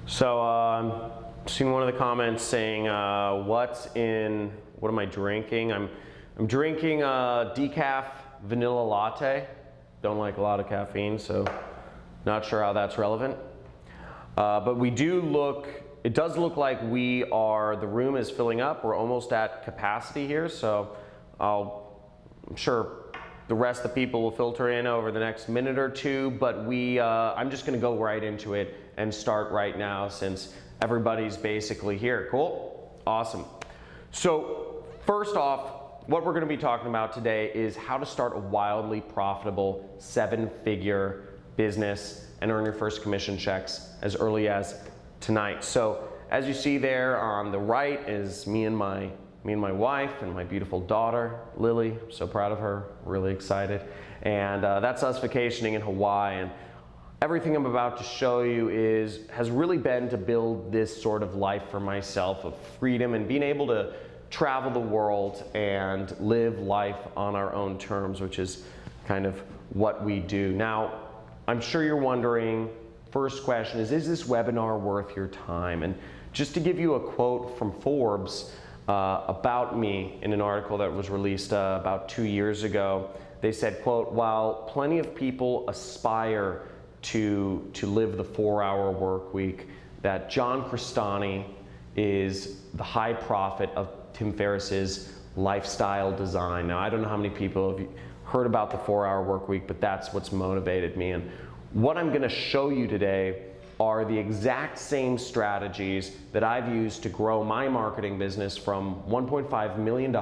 So seen one of the comments saying, what am I drinking? I'm drinking a decaf vanilla latte. Don't like a lot of caffeine, so not sure how that's relevant. But it does look like the room is filling up. We're almost at capacity here, so I'm sure the rest of the people will filter in over the next minute or two, but I'm just gonna go right into it and start right now since everybody's basically here. Cool? Awesome. So first off, what we're gonna be talking about today is how to start a wildly profitable 7-figure business and earn your first commission checks as early as tonight. So as you see there on the right is me and my wife and my beautiful daughter, Lily. I'm so proud of her, really excited. And that's us vacationing in Hawaii. And everything I'm about to show you has really been to build this sort of life for myself of freedom and being able to travel the world and live life on our own terms, which is kind of what we do. Now, I'm sure you're wondering, first question is this webinar worth your time? And just to give you a quote from Forbes, about me in an article that was released about 2 years ago. They said, quote, while plenty of people aspire to live the 4-hour work week, that John Crestani is the high prophet of Tim Ferriss's lifestyle design. Now, I don't know how many people have heard about the 4-hour work week, but that's what's motivated me. And what I'm gonna show you today are the exact same strategies that I've used to grow my marketing business from $1.5 million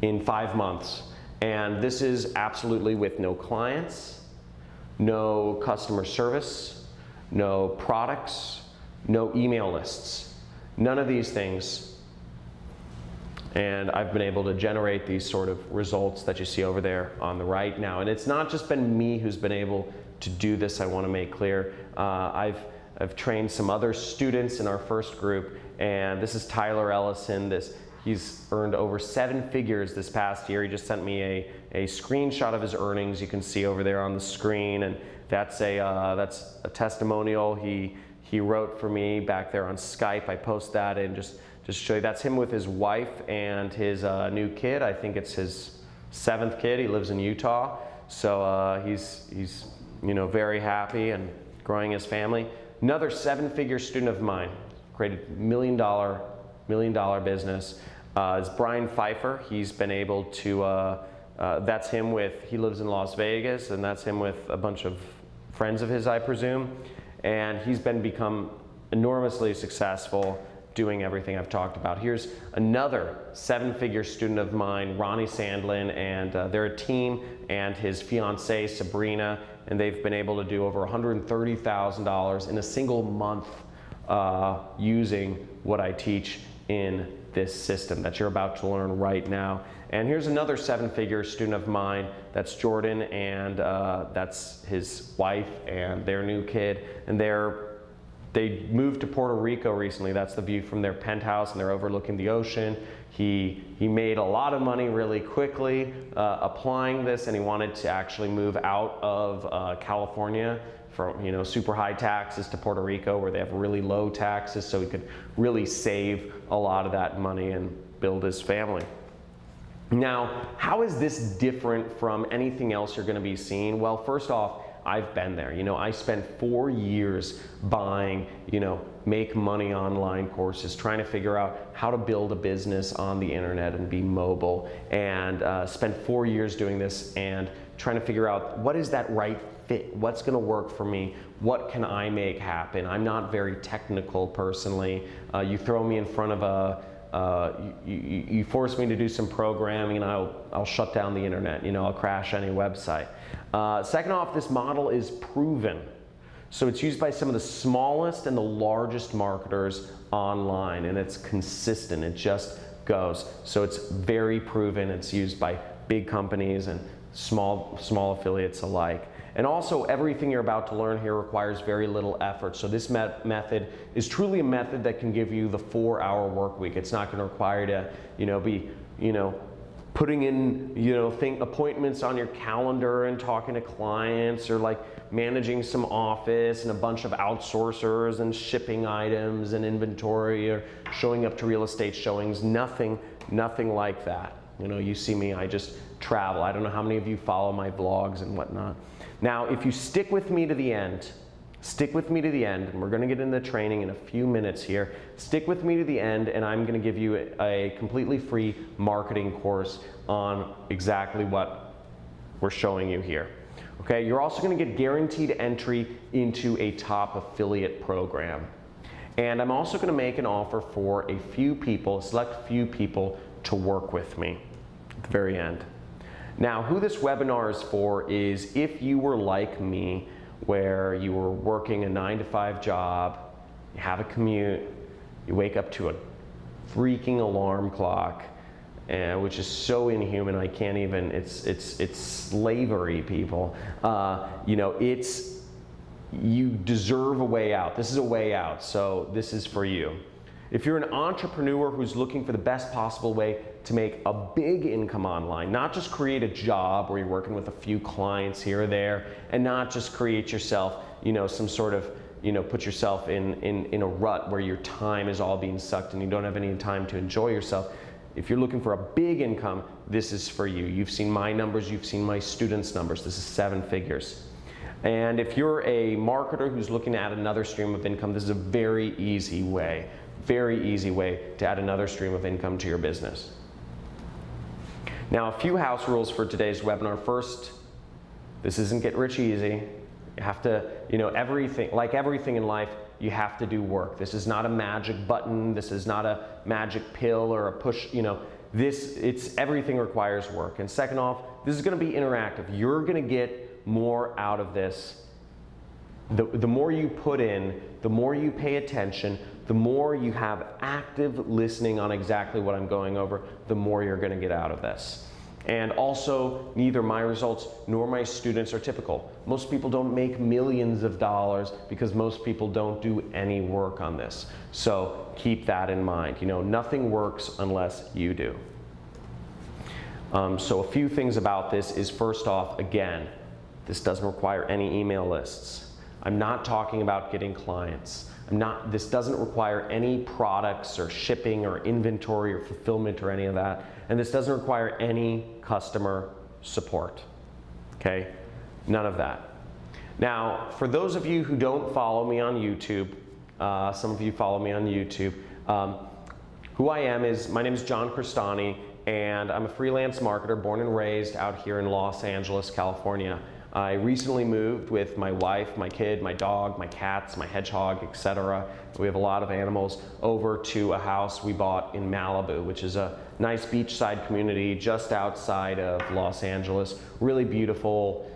in 5 months. And this is absolutely with no clients, no customer service, no products, no email lists, none of these things. And I've been able to generate these sort of results that you see over there on the right now. And it's not just been me who's been able to do this, I want to make clear. I've trained some other students in our first group, and this is Tyler Ellison. He's earned over 7 figures this past year. He just sent me a screenshot of his earnings. You can see over there on the screen, and that's a testimonial he wrote for me back there on Skype. I post that and just show you. That's him with his wife and his new kid. I think it's his 7th kid. He lives in Utah, so he's very happy and growing his family. Another 7-figure student of mine, created $1 million business, is Brian Pfeiffer. He's been able to, that's him he lives in Las Vegas, and that's him with a bunch of friends of his, I presume. And he's become enormously successful doing everything I've talked about. Here's another 7-figure student of mine, Ronnie Sandlin, and they're a team, and his fiancée, Sabrina, and they've been able to do over $130,000 in a single month using what I teach in this system that you're about to learn right now. And here's another 7-figure student of mine, that's Jordan, and that's his wife and their new kid, and they moved to Puerto Rico recently. That's the view from their penthouse, and they're overlooking the ocean. He made a lot of money really quickly applying this, and he wanted to actually move out of California from super high taxes to Puerto Rico where they have really low taxes, so he could really save a lot of that money and build his family. Now, how is this different from anything else you're going to be seeing? Well, first off, I've been there. I spent 4 years buying, make money online courses, trying to figure out how to build a business on the internet and be mobile, and spent 4 years doing this and trying to figure out what is that right fit, what's going to work for me, what can I make happen. I'm not very technical personally. You throw me in front of you force me to do some programming and I'll shut down the internet, I'll crash any website. Second off, this model is proven. So it's used by some of the smallest and the largest marketers online, and it's consistent, it just goes. So it's very proven, it's used by big companies and small affiliates alike. And also, everything you're about to learn here requires very little effort. So this method is truly a method that can give you the 4-hour work week. It's not going to require you to, be, putting in, appointments on your calendar and talking to clients, or like managing some office and a bunch of outsourcers and shipping items and inventory, or showing up to real estate showings. Nothing like that. You see me, I just travel. I don't know how many of you follow my vlogs and whatnot. Now, if you stick with me to the end, and we're going to get into the training in a few minutes here. Stick with me to the end, and I'm going to give you a completely free marketing course on exactly what we're showing you here. Okay, you're also going to get guaranteed entry into a top affiliate program. And I'm also going to make an offer for a select few people to work with me at the very end. Now, who this webinar is for is if you were like me, where you were working a 9-to-5 job, you have a commute, you wake up to a freaking alarm clock, which is so inhuman. I can't even. It's slavery, people. You deserve a way out. This is a way out. So this is for you. If you're an entrepreneur who's looking for the best possible way to make a big income online, not just create a job where you're working with a few clients here or there, and not just create yourself, some sort of, put yourself in a rut where your time is all being sucked and you don't have any time to enjoy yourself. If you're looking for a big income, this is for you. You've seen my numbers, you've seen my students' numbers. This is 7 figures. And if you're a marketer who's looking to add another stream of income, this is a very easy way to add another stream of income to your business. Now, a few house rules for today's webinar. First, this isn't get rich easy. You have to, like everything in life, you have to do work. This is not a magic button. This is not a magic pill or a push, everything requires work. And second off, this is going to be interactive. You're going to get more out of this. The more you put in, the more you pay attention, the more you have active listening on exactly what I'm going over, the more you're going to get out of this. And also, neither my results nor my students are typical. Most people don't make millions of dollars because most people don't do any work on this. So keep that in mind. Nothing works unless you do. So a few things about this is, first off, again, this doesn't require any email lists. I'm not talking about getting clients. This doesn't require any products or shipping or inventory or fulfillment or any of that. And this doesn't require any customer support. Okay? None of that. Now, for those of you who don't follow me on YouTube, some of you follow me on YouTube, who I am is, my name is John Cristani, and I'm a freelance marketer born and raised out here in Los Angeles, California. I recently moved with my wife, my kid, my dog, my cats, my hedgehog, etc. We have a lot of animals, over to a house we bought in Malibu, which is a nice beachside community just outside of Los Angeles. Really beautiful,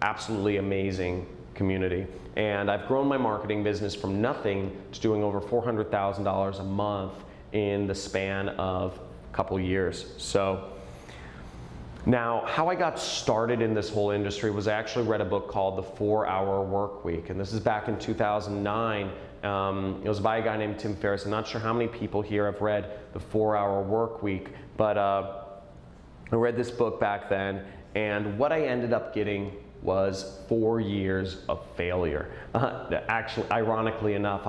absolutely amazing community. And I've grown my marketing business from nothing to doing over $400,000 a month in the span of a couple years. So now, how I got started in this whole industry was I actually read a book called The 4-Hour Workweek, and this is back in 2009. It was by a guy named Tim Ferriss. I'm not sure how many people here have read The 4-Hour Workweek, but I read this book back then, and what I ended up getting was 4 years of failure. Actually, ironically enough,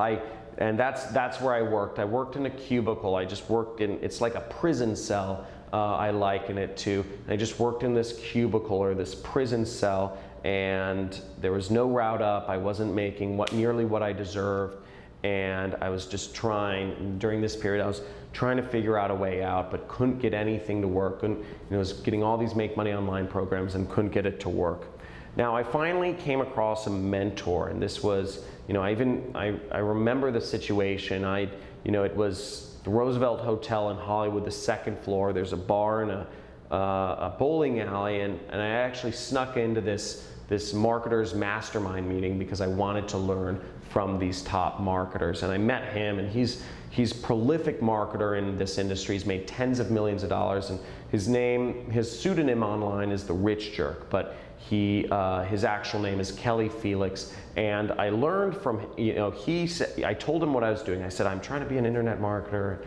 and that's where I worked. I worked in a cubicle. I just worked in, it's like a prison cell. I liken it to. I just worked in this cubicle or this prison cell, and there was no route up. I wasn't making nearly what I deserved, and I was just trying, during this period, I was trying to figure out a way out, but couldn't get anything to work. And I was getting all these make money online programs and couldn't get it to work. Now, I finally came across a mentor, and this was, I remember the situation. It was the Roosevelt Hotel in Hollywood, the 2nd floor. There's a bar and a bowling alley, and I actually snuck into this marketers mastermind meeting because I wanted to learn from these top marketers. And I met him, and he's a prolific marketer in this industry. He's made tens of millions of dollars, and his pseudonym online is The Rich Jerk, but his actual name is Kelly Felix. And I learned from, I told him what I was doing. I said, I'm trying to be an internet marketer.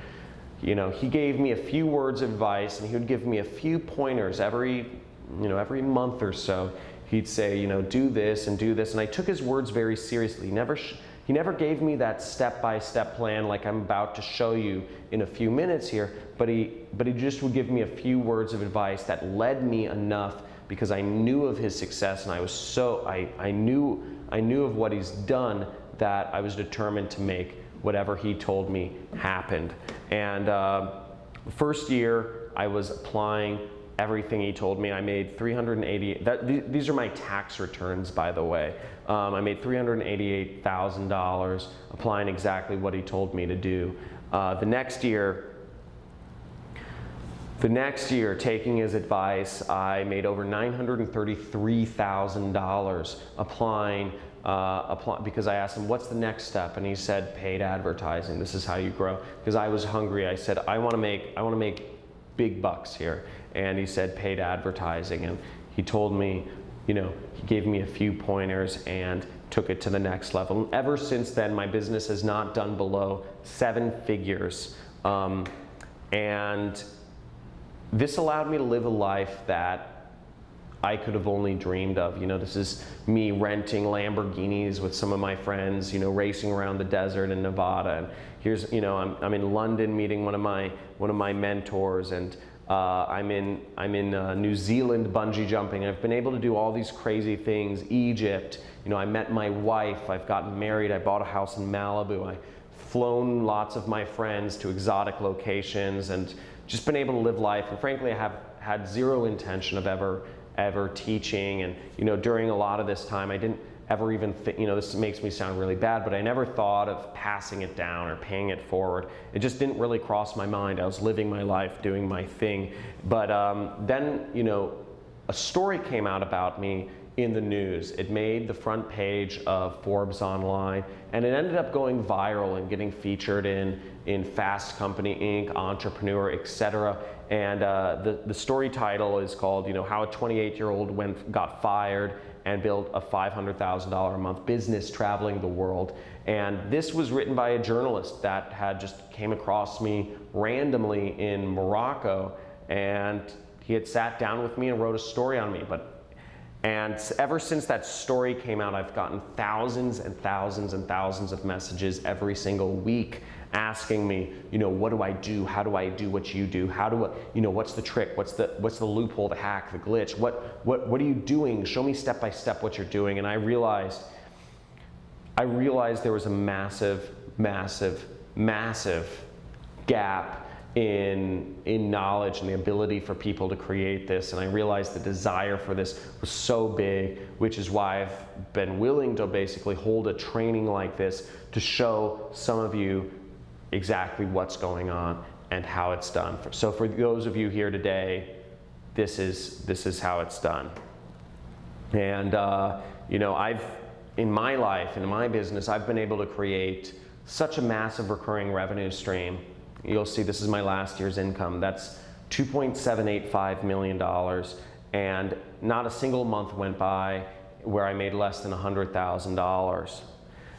he gave me a few words of advice, and he would give me a few pointers every month or so. He'd say, do this and do this, and I took his words very seriously. He never gave me that step-by-step plan like I'm about to show you in a few minutes here, but he just would give me a few words of advice that led me enough, because I knew of his success, and I knew of what he's done, that I was determined to make whatever he told me happened. And the first year I was applying everything he told me. I made these are my tax returns, by the way. I made $388,000 applying exactly what he told me to do. The next year, taking his advice, I made over $933,000 applying, because I asked him, what's the next step? And he said, paid advertising. This is how you grow. Because I was hungry. I said, I want to make big bucks here. And he said, paid advertising. And he told me, he gave me a few pointers and took it to the next level. And ever since then, my business has not done below 7 figures. And this allowed me to live a life that I could have only dreamed of. This is me renting Lamborghinis with some of my friends, racing around the desert in Nevada. And here's, I'm in London meeting one of my mentors, and I'm in New Zealand bungee jumping. I've been able to do all these crazy things. Egypt, I met my wife. I've gotten married. I bought a house in Malibu. I've flown lots of my friends to exotic locations, and just been able to live life. And frankly, I have had zero intention of ever teaching. And during a lot of this time, I didn't ever even think, this makes me sound really bad, but I never thought of passing it down or paying it forward. It just didn't really cross my mind. I was living my life, doing my thing. But then, a story came out about me in the news. It made the front page of Forbes Online, and it ended up going viral and getting featured in Fast Company Inc., Entrepreneur, etc. And the story title is called, How a 28-year-Old got fired and built a $500,000 a month business traveling the world. And this was written by a journalist that had just came across me randomly in Morocco, and he had sat down with me and wrote a story on me. And ever since that story came out, I've gotten thousands and thousands and thousands of messages every single week asking me, what do I do? How do I do what you do? How do I, what's the trick? What's the loophole, the hack, the glitch? What are you doing? Show me step by step what you're doing. And I realized there was a massive, massive, massive gap in knowledge and the ability for people to create this. And I realized the desire for this was so big, which is why I've been willing to basically hold a training like this to show some of you exactly what's going on and how it's done. So for those of you here today, this is how it's done. And I've, in my life, in my business, I've been able to create such a massive recurring revenue stream. You'll see this is my last year's income. That's $2.785 million, and not a single month went by where I made less than $100,000.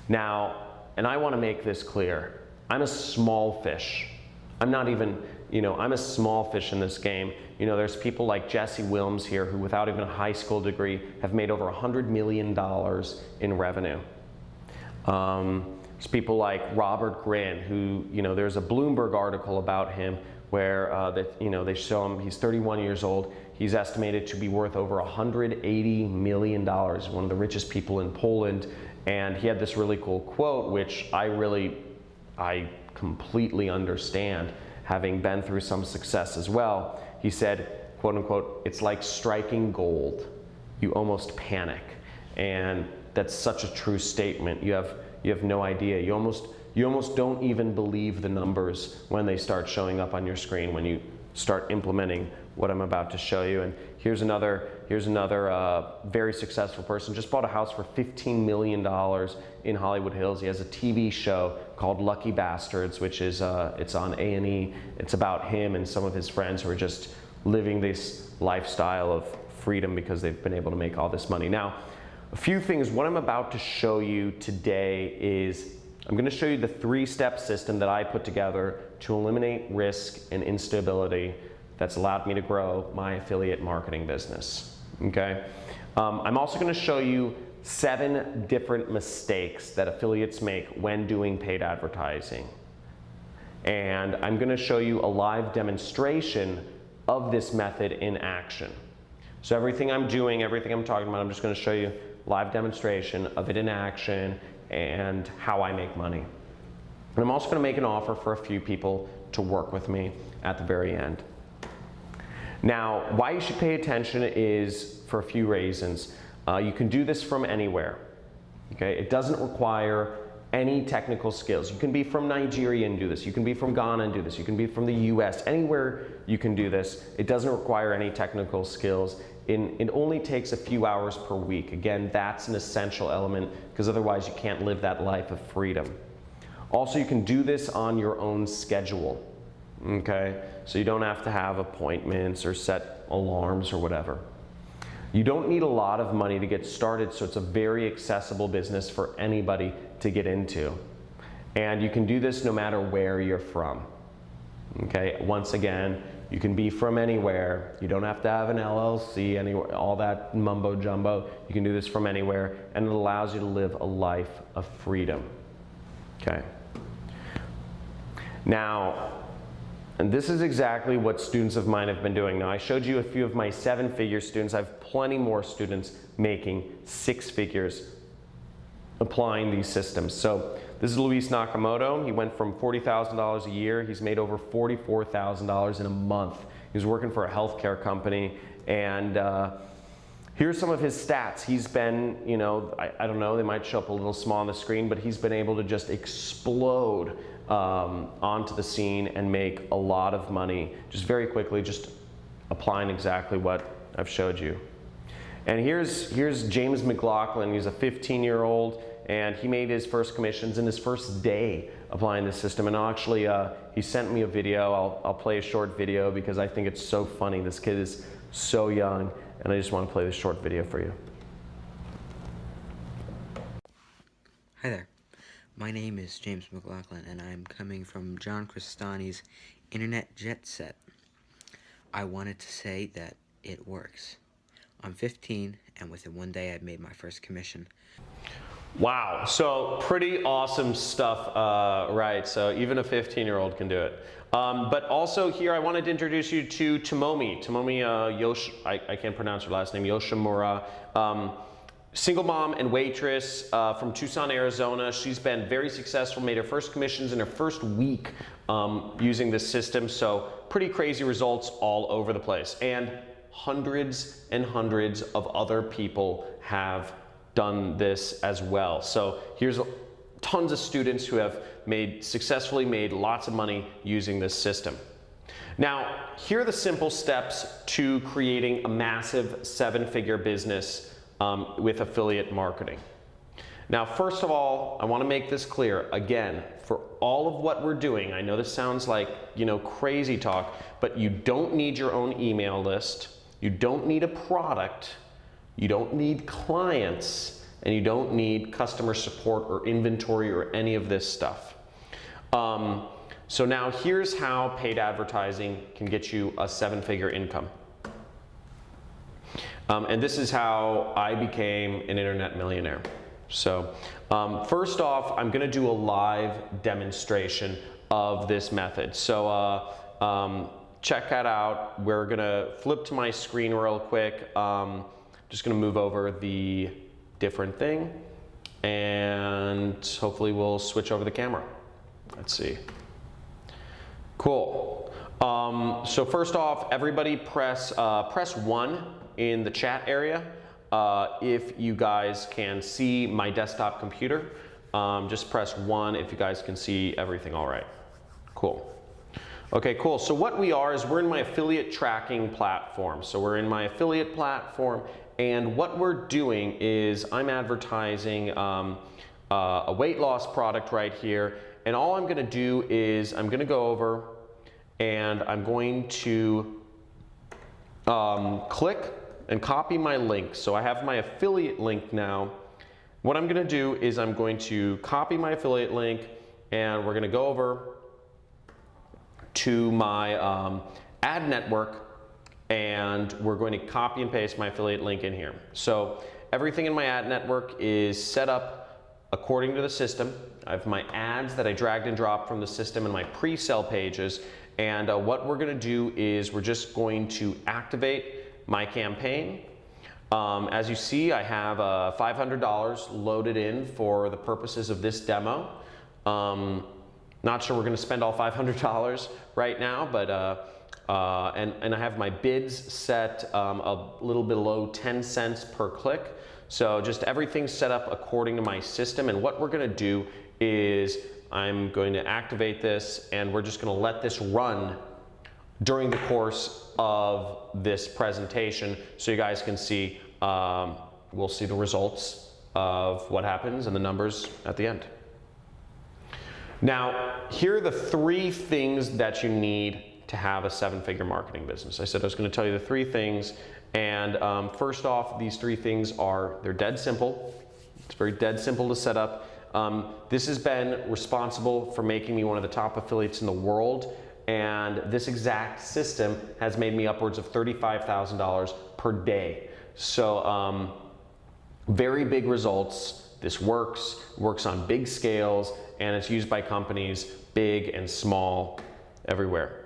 Now, and I want to make this clear, I'm a small fish. I'm not even, I'm a small fish in this game. There's people like Jesse Wilms here who, without even a high school degree, have made over $100 million in revenue. There's people like Robert Grin, who, there's a Bloomberg article about him where they show him, he's 31 years old. He's estimated to be worth over $180 million, one of the richest people in Poland. And he had this really cool quote, which I completely understand, having been through some success as well. He said, quote unquote, "It's like striking gold. You almost panic." And that's such a true statement. You have no idea. You almost don't even believe the numbers when they start showing up on your screen when you start implementing what I'm about to show you. And here's another very successful person. Just bought a house for $15 million in Hollywood Hills. He has a TV show called Lucky Bastards, which is it's on A&E. It's about him and some of his friends who are just living this lifestyle of freedom because they've been able to make all this money. Now, a few things. What I'm about to show you today is I'm going to show you the 3-step system that I put together to eliminate risk and instability that's allowed me to grow my affiliate marketing business. Okay? I'm also going to show you 7 different mistakes that affiliates make when doing paid advertising. And I'm going to show you a live demonstration of this method in action. So everything I'm doing, everything I'm talking about, I'm just going to show you live demonstration of it in action and how I make money. And I'm also going to make an offer for a few people to work with me at the very end. Now, why you should pay attention is for a few reasons. You can do this from anywhere. Okay? It doesn't require any technical skills. You can be from Nigeria and do this. You can be from Ghana and do this. You can be from the US. Anywhere you can do this. It doesn't require any technical skills. It only takes a few hours per week. Again, that's an essential element because otherwise you can't live that life of freedom. Also, you can do this on your own schedule. Okay? So you don't have to have appointments or set alarms or whatever. You don't need a lot of money to get started, so it's a very accessible business for anybody to get into. And you can do this no matter where you're from. Okay, once again, you can be from anywhere. You don't have to have an LLC, anywhere, all that mumbo jumbo. You can do this from anywhere, and it allows you to live a life of freedom. Okay. Now, and this is exactly what students of mine have been doing. Now, I showed you a few of my 7-figure students. I have plenty more students making 6 figures applying these systems. So this is Luis Nakamoto. He went from $40,000 a year. He's made over $44,000 in a month. He was working for a healthcare company, and here's some of his stats. He's been, you know, I don't know, they might show up a little small on the screen, but he's been able to just explode onto the scene and make a lot of money just very quickly, just applying exactly what I've showed you. And here's James McLaughlin. He's a 15-year-old, and he made his first commissions in his first day applying this system. And actually, he sent me a video. I'll play a short video because I think it's so funny. This kid is so young, and I just want to play this short video for you. Hi there. My name is James McLaughlin, and I'm coming from John Cristani's Internet Jet Set. I wanted to say that it works. I'm 15, and within one day I've made my first commission. Wow, so pretty awesome stuff, right? So even a 15-year-old can do it. But also here I wanted to introduce you to Tomomi. Tomomi I can't pronounce her last name, Yoshimura. Single mom and waitress from Tucson, Arizona. She's been very successful, made her first commissions in her first week using this system. So pretty crazy results all over the place. And hundreds and hundreds of other people have done this as well. So here's tons of students who have successfully made lots of money using this system. Now, here are the simple steps to creating a massive 7-figure business with affiliate marketing. Now, first of all, I want to make this clear. Again, for all of what we're doing, I know this sounds like, you know, crazy talk, but you don't need your own email list. You don't need a product. You don't need clients, and you don't need customer support or inventory or any of this stuff. So now here's how paid advertising can get you a 7-figure income. And this is how I became an internet millionaire. So first off, I'm going to do a live demonstration of this method. So check that out. We're going to flip to my screen real quick. Just going to move over the different thing, and hopefully we'll switch over the camera. Let's see. Cool. So first off, everybody press 1 in the chat area if you guys can see my desktop computer. Just press 1 if you guys can see everything all right. Cool. Okay, cool. So what we are is we're in my affiliate tracking platform. So we're in my affiliate platform, and what we're doing is I'm advertising a weight loss product right here. And all I'm going to do is I'm going to go over and I'm going to click and copy my link. So I have my affiliate link now, What I'm going to do is I'm going to copy my affiliate link, and we're going to go over to my ad network, and we're going to copy and paste my affiliate link in here. So everything in my ad network is set up according to the system. I have my ads that I dragged and dropped from the system and my pre-sale pages. And what we're going to do is we're just going to activate my campaign. As you see, I have $500 loaded in for the purposes of this demo. Not sure we're going to spend all $500 right now, but and I have my bids set a little below 10 cents per click. So just everything's set up according to my system. And what we're going to do is I'm going to activate this, and we're just going to let this run during the course of this presentation so you guys can see, we'll see the results of what happens and the numbers at the end. Now, here are the 3 things that you need to have a 7-figure marketing business. I said I was going to tell you the 3 things, and first off, these 3 things they're dead simple. It's very dead simple to set up. This has been responsible for making me one of the top affiliates in the world, and this exact system has made me upwards of $35,000 per day. So very big results. This works on big scales, and it's used by companies big and small everywhere.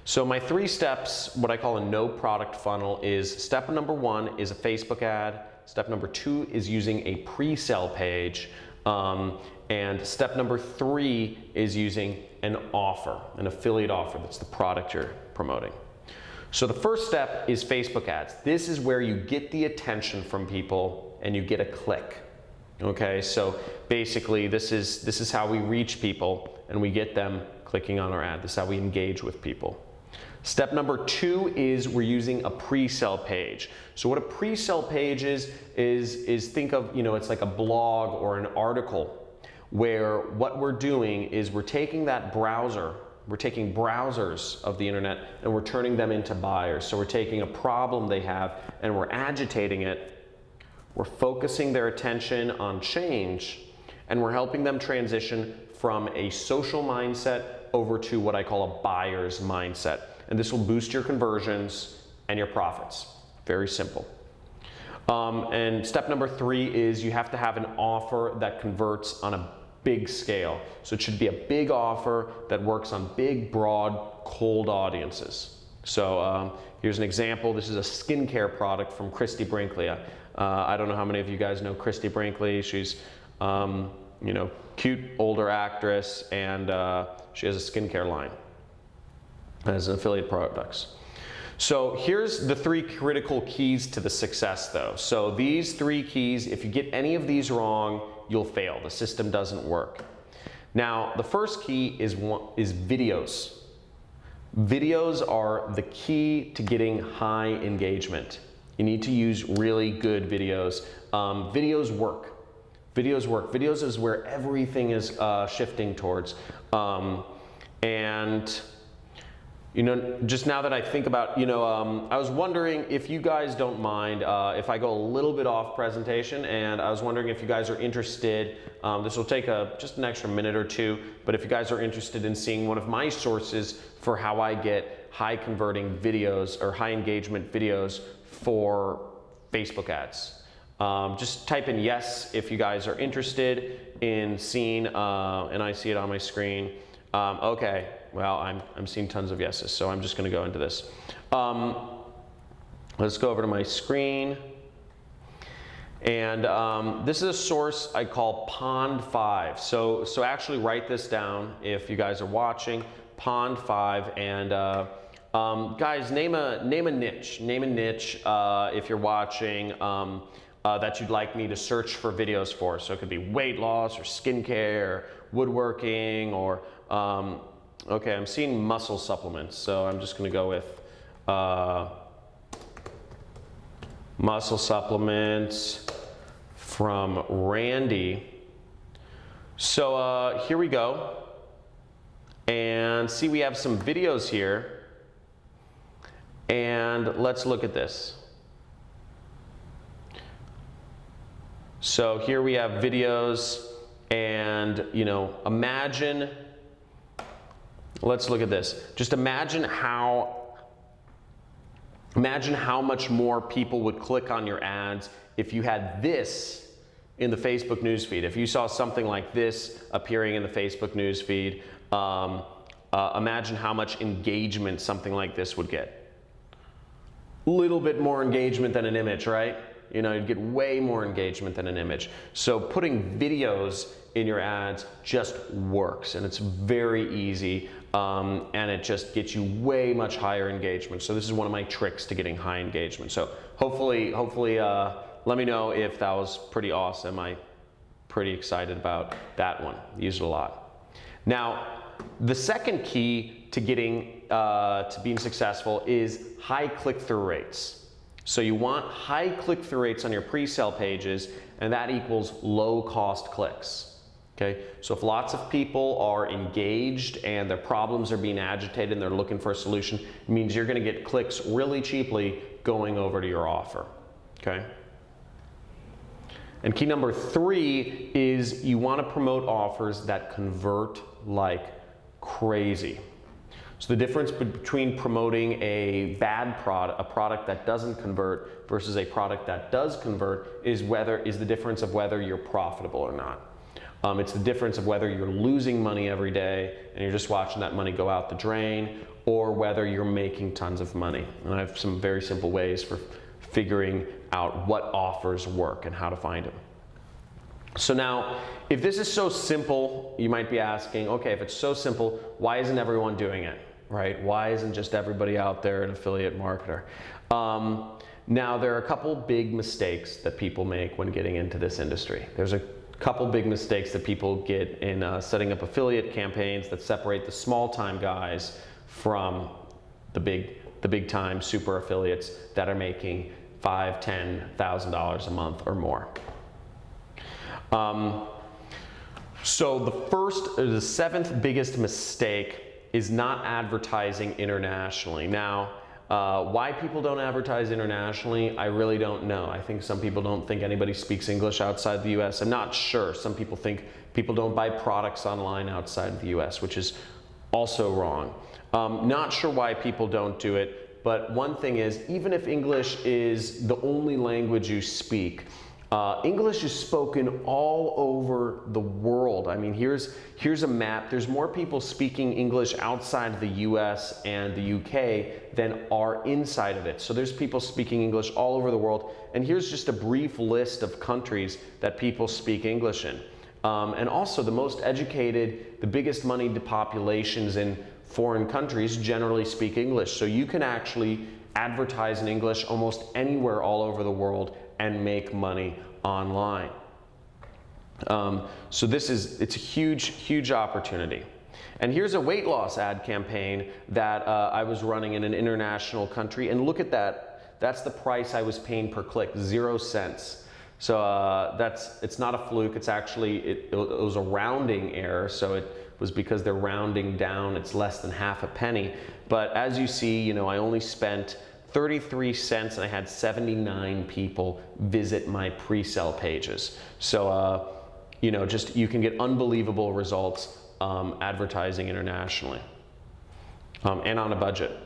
So my 3 steps, what I call a no product funnel, is step number 1 is a Facebook ad. Step number 2 is using a pre-sale page. And step number 3 is using an offer, an affiliate offer. That's the product you're promoting. So the first step is Facebook ads. This is where you get the attention from people and you get a click. Okay, so basically this is how we reach people and we get them clicking on our ad. This is how we engage with people. Step number 2 is we're using a pre-sale page. So what a pre-sale page is think of, it's like a blog or an article where what we're doing is we're taking that browser, we're taking browsers of the internet and we're turning them into buyers. So we're taking a problem they have and we're agitating it. We're focusing their attention on change, and we're helping them transition from a social mindset over to what I call a buyer's mindset. And this will boost your conversions and your profits. Very simple. And step number 3 is you have to have an offer that converts on a big scale. So it should be a big offer that works on big, broad, cold audiences. So here's an example. This is a skincare product from Christy Brinkley. I don't know how many of you guys know Christy Brinkley. She's cute older actress, and she has a skincare line as an affiliate products. So here's the 3 critical keys to the success though. So these 3 keys, if you get any of these wrong, you'll fail. The system doesn't work. Now, the first key is videos. Videos are the key to getting high engagement. You need to use really good videos. Videos work. Videos work. Videos is where everything is shifting towards. And just now that I think about, I was wondering if you guys don't mind if I go a little bit off presentation, and I was wondering if you guys are interested. This will take just an extra minute or 2, but if you guys are interested in seeing one of my sources for how I get high converting videos or high engagement videos for Facebook ads. Just type in yes if you guys are interested in seeing, and I see it on my screen. Okay, well, I'm seeing tons of yeses, so I'm just going to go into this. Let's go over to my screen. And this is a source I call Pond 5. So actually write this down if you guys are watching. Pond 5, and guys, name a niche. Name a niche if you're watching that you'd like me to search for videos for. So it could be weight loss or skincare or woodworking or okay, I'm seeing muscle supplements, so I'm just going to go with muscle supplements from Randy. So here we go. And see, we have some videos here. And let's look at this. So here we have videos, and imagine, let's look at this. Just imagine how much more people would click on your ads if you had this in the Facebook newsfeed. If you saw something like this appearing in the Facebook newsfeed, imagine how much engagement something like this would get. A little bit more engagement than an image, right? You'd get way more engagement than an image. So putting videos in your ads just works, and it's very easy, and it just gets you way much higher engagement. So this is one of my tricks to getting high engagement. So hopefully, let me know if that was pretty awesome. I'm pretty excited about that one. Use it a lot. Now, the second key to getting to being successful is high click-through rates. So you want high click-through rates on your pre-sale pages, and that equals low-cost clicks. Okay, so if lots of people are engaged and their problems are being agitated and they're looking for a solution, it means you're going to get clicks really cheaply going over to your offer. Okay. And key number 3 is you want to promote offers that convert like crazy. So the difference between promoting a bad product, a product that doesn't convert, versus a product that does convert is the difference of whether you're profitable or not. It's the difference of whether you're losing money every day and you're just watching that money go out the drain, or whether you're making tons of money. And I have some very simple ways for figuring out what offers work and how to find them. So now, if this is so simple, you might be asking, okay, if it's so simple, why isn't everyone doing it, right? Why isn't just everybody out there an affiliate marketer? Now, there are a couple big mistakes that people make when getting into this industry. There's a couple big mistakes that people get in setting up affiliate campaigns that separate the small-time guys from the big time super affiliates that are making $5,000, $10,000 a month or more. So the seventh biggest mistake is not advertising internationally. Now, why people don't advertise internationally, I really don't know. I think some people don't think anybody speaks English outside the US. I'm not sure. Some people think people don't buy products online outside of the US, which is also wrong. Not sure why people don't do it, but one thing is, even if English is the only language you speak, English is spoken all over the world. I mean, here's a map. There's more people speaking English outside of the US and the UK than are inside of it. So there's people speaking English all over the world. And here's just a brief list of countries that people speak English in. And also the most educated, the biggest moneyed populations in foreign countries generally speak English. So you can actually advertise in English almost anywhere all over the world and make money online. So it's a huge opportunity. And here's a weight loss ad campaign that I was running in an international country, and look at that. That's the price I was paying per click, 0 cents. So it's not a fluke. It's actually, it was a rounding error. So it was because they're rounding down. It's less than half a penny. But as you see, I only spent 33 cents and I had 79 people visit my pre-sale pages. So, you can get unbelievable results advertising internationally and on a budget.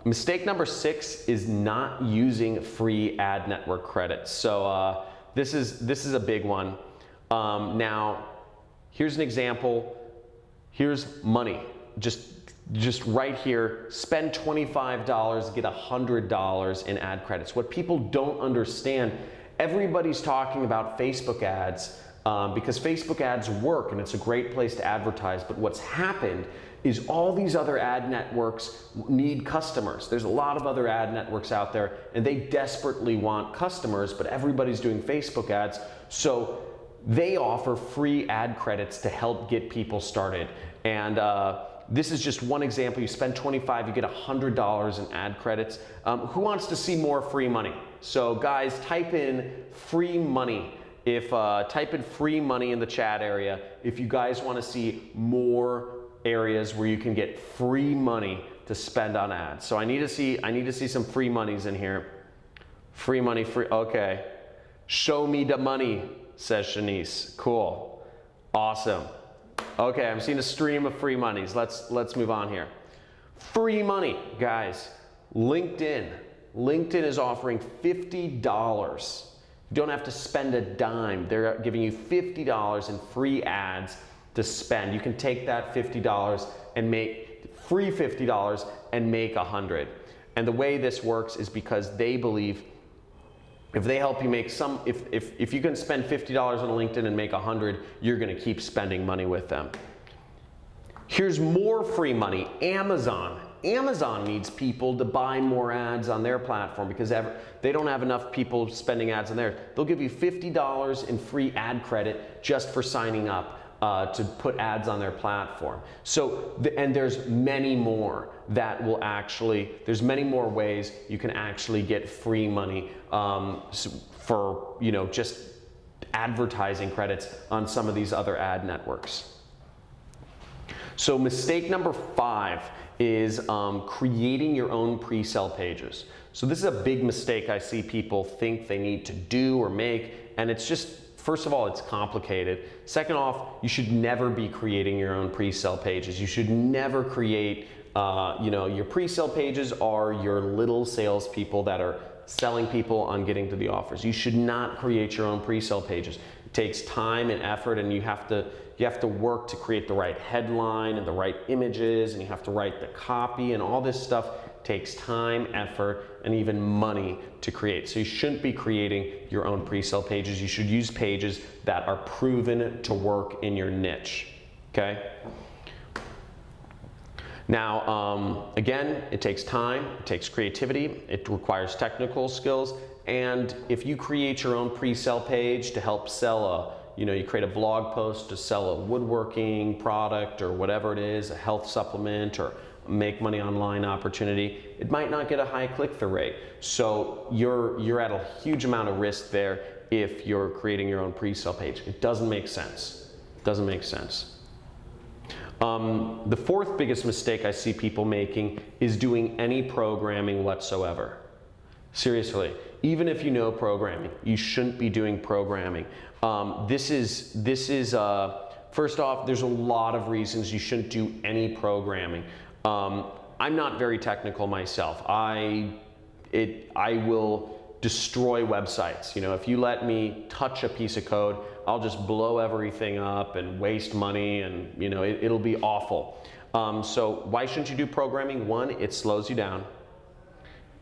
Mistake number 6 is not using free ad network credits. So this is a big one. Now, here's an example. Here's money. Just right here, spend $25, get $100 in ad credits. What people don't understand, everybody's talking about Facebook ads because Facebook ads work and it's a great place to advertise. But what's happened is all these other ad networks need customers. There's a lot of other ad networks out there and they desperately want customers, but everybody's doing Facebook ads. So they offer free ad credits to help get people started. And this is just one example. You spend $25, you get $100 in ad credits. Who wants to see more free money? So guys, type in free money. Type in free money in the chat area if you guys want to see more areas where you can get free money to spend on ads. So I need to see some free monies in here. Free money, okay. Show me the money, says Shanice. Cool. Awesome. Okay, I'm seeing a stream of free monies. Let's move on here. Free money, guys. LinkedIn. LinkedIn is offering $50. You don't have to spend a dime. They're giving you $50 in free ads to spend. You can take that $50 and make free $50 and make $100. And the way this works is because they believe if they help you make some, if you can spend $50 on LinkedIn and make $100, you're gonna keep spending money with them. Here's more free money, Amazon. Amazon needs people to buy more ads on their platform because they don't have enough people spending ads on theirs. They'll give you $50 in free ad credit just for signing up to put ads on their platform. So, and there's many more that will actually, there's many more ways you can actually get free money for, you know, just advertising credits on some of these other ad networks. So mistake number 5 is creating your own pre-sale pages. So this is a big mistake I see people think they need to do or make, and it's just, first of all, it's complicated. Second off, you should never be creating your own pre-sale pages. You should never create, you know, your pre-sale pages are your little salespeople that are selling people on getting to the offers. You should not create your own pre-sale pages. It takes time and effort, and you have to work to create the right headline and the right images, and you have to write the copy, and all this stuff takes time, effort, and even money to create. So you shouldn't be creating your own pre-sale pages. You should use pages that are proven to work in your niche, okay? Now, again, it takes time, it takes creativity, it requires technical skills, and if you create your own pre-sale page to help sell you create a blog post to sell a woodworking product or whatever it is, a health supplement or make money online opportunity, it might not get a high click-through rate. So you're at a huge amount of risk there if you're creating your own pre-sale page. It doesn't make sense. It doesn't make sense. The 4th biggest mistake I see people making is doing any programming whatsoever. Seriously, even if you know programming, you shouldn't be doing programming. This is first off, there's a lot of reasons you shouldn't do any programming. I'm not very technical myself. I will destroy websites. You know, if you let me touch a piece of code, I'll just blow everything up and waste money, and you know, it'll be awful. So why shouldn't you do programming? One, it slows you down.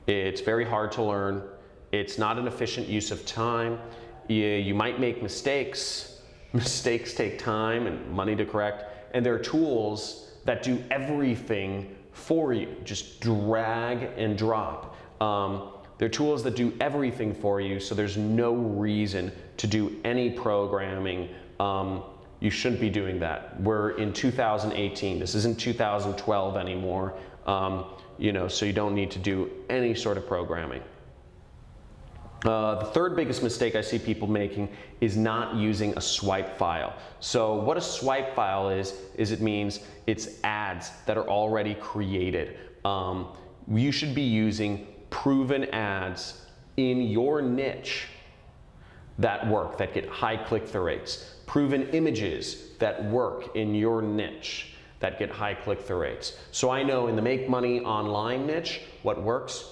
It's very hard to learn. It's not an efficient use of time. You might make mistakes. Mistakes take time and money to correct. And there are tools that do everything for you. Just drag and drop. There are tools that do everything for you, so there's no reason to do any programming. You shouldn't be doing that. We're in 2018. This isn't 2012 anymore. You know, so you don't need to do any sort of programming. The 3rd biggest mistake I see people making is not using a swipe file. So what a swipe file is it means it's ads that are already created. You should be using proven ads in your niche that work, that get high click-through rates. Proven images that work in your niche that get high click-through rates. So I know in the make money online niche, what works,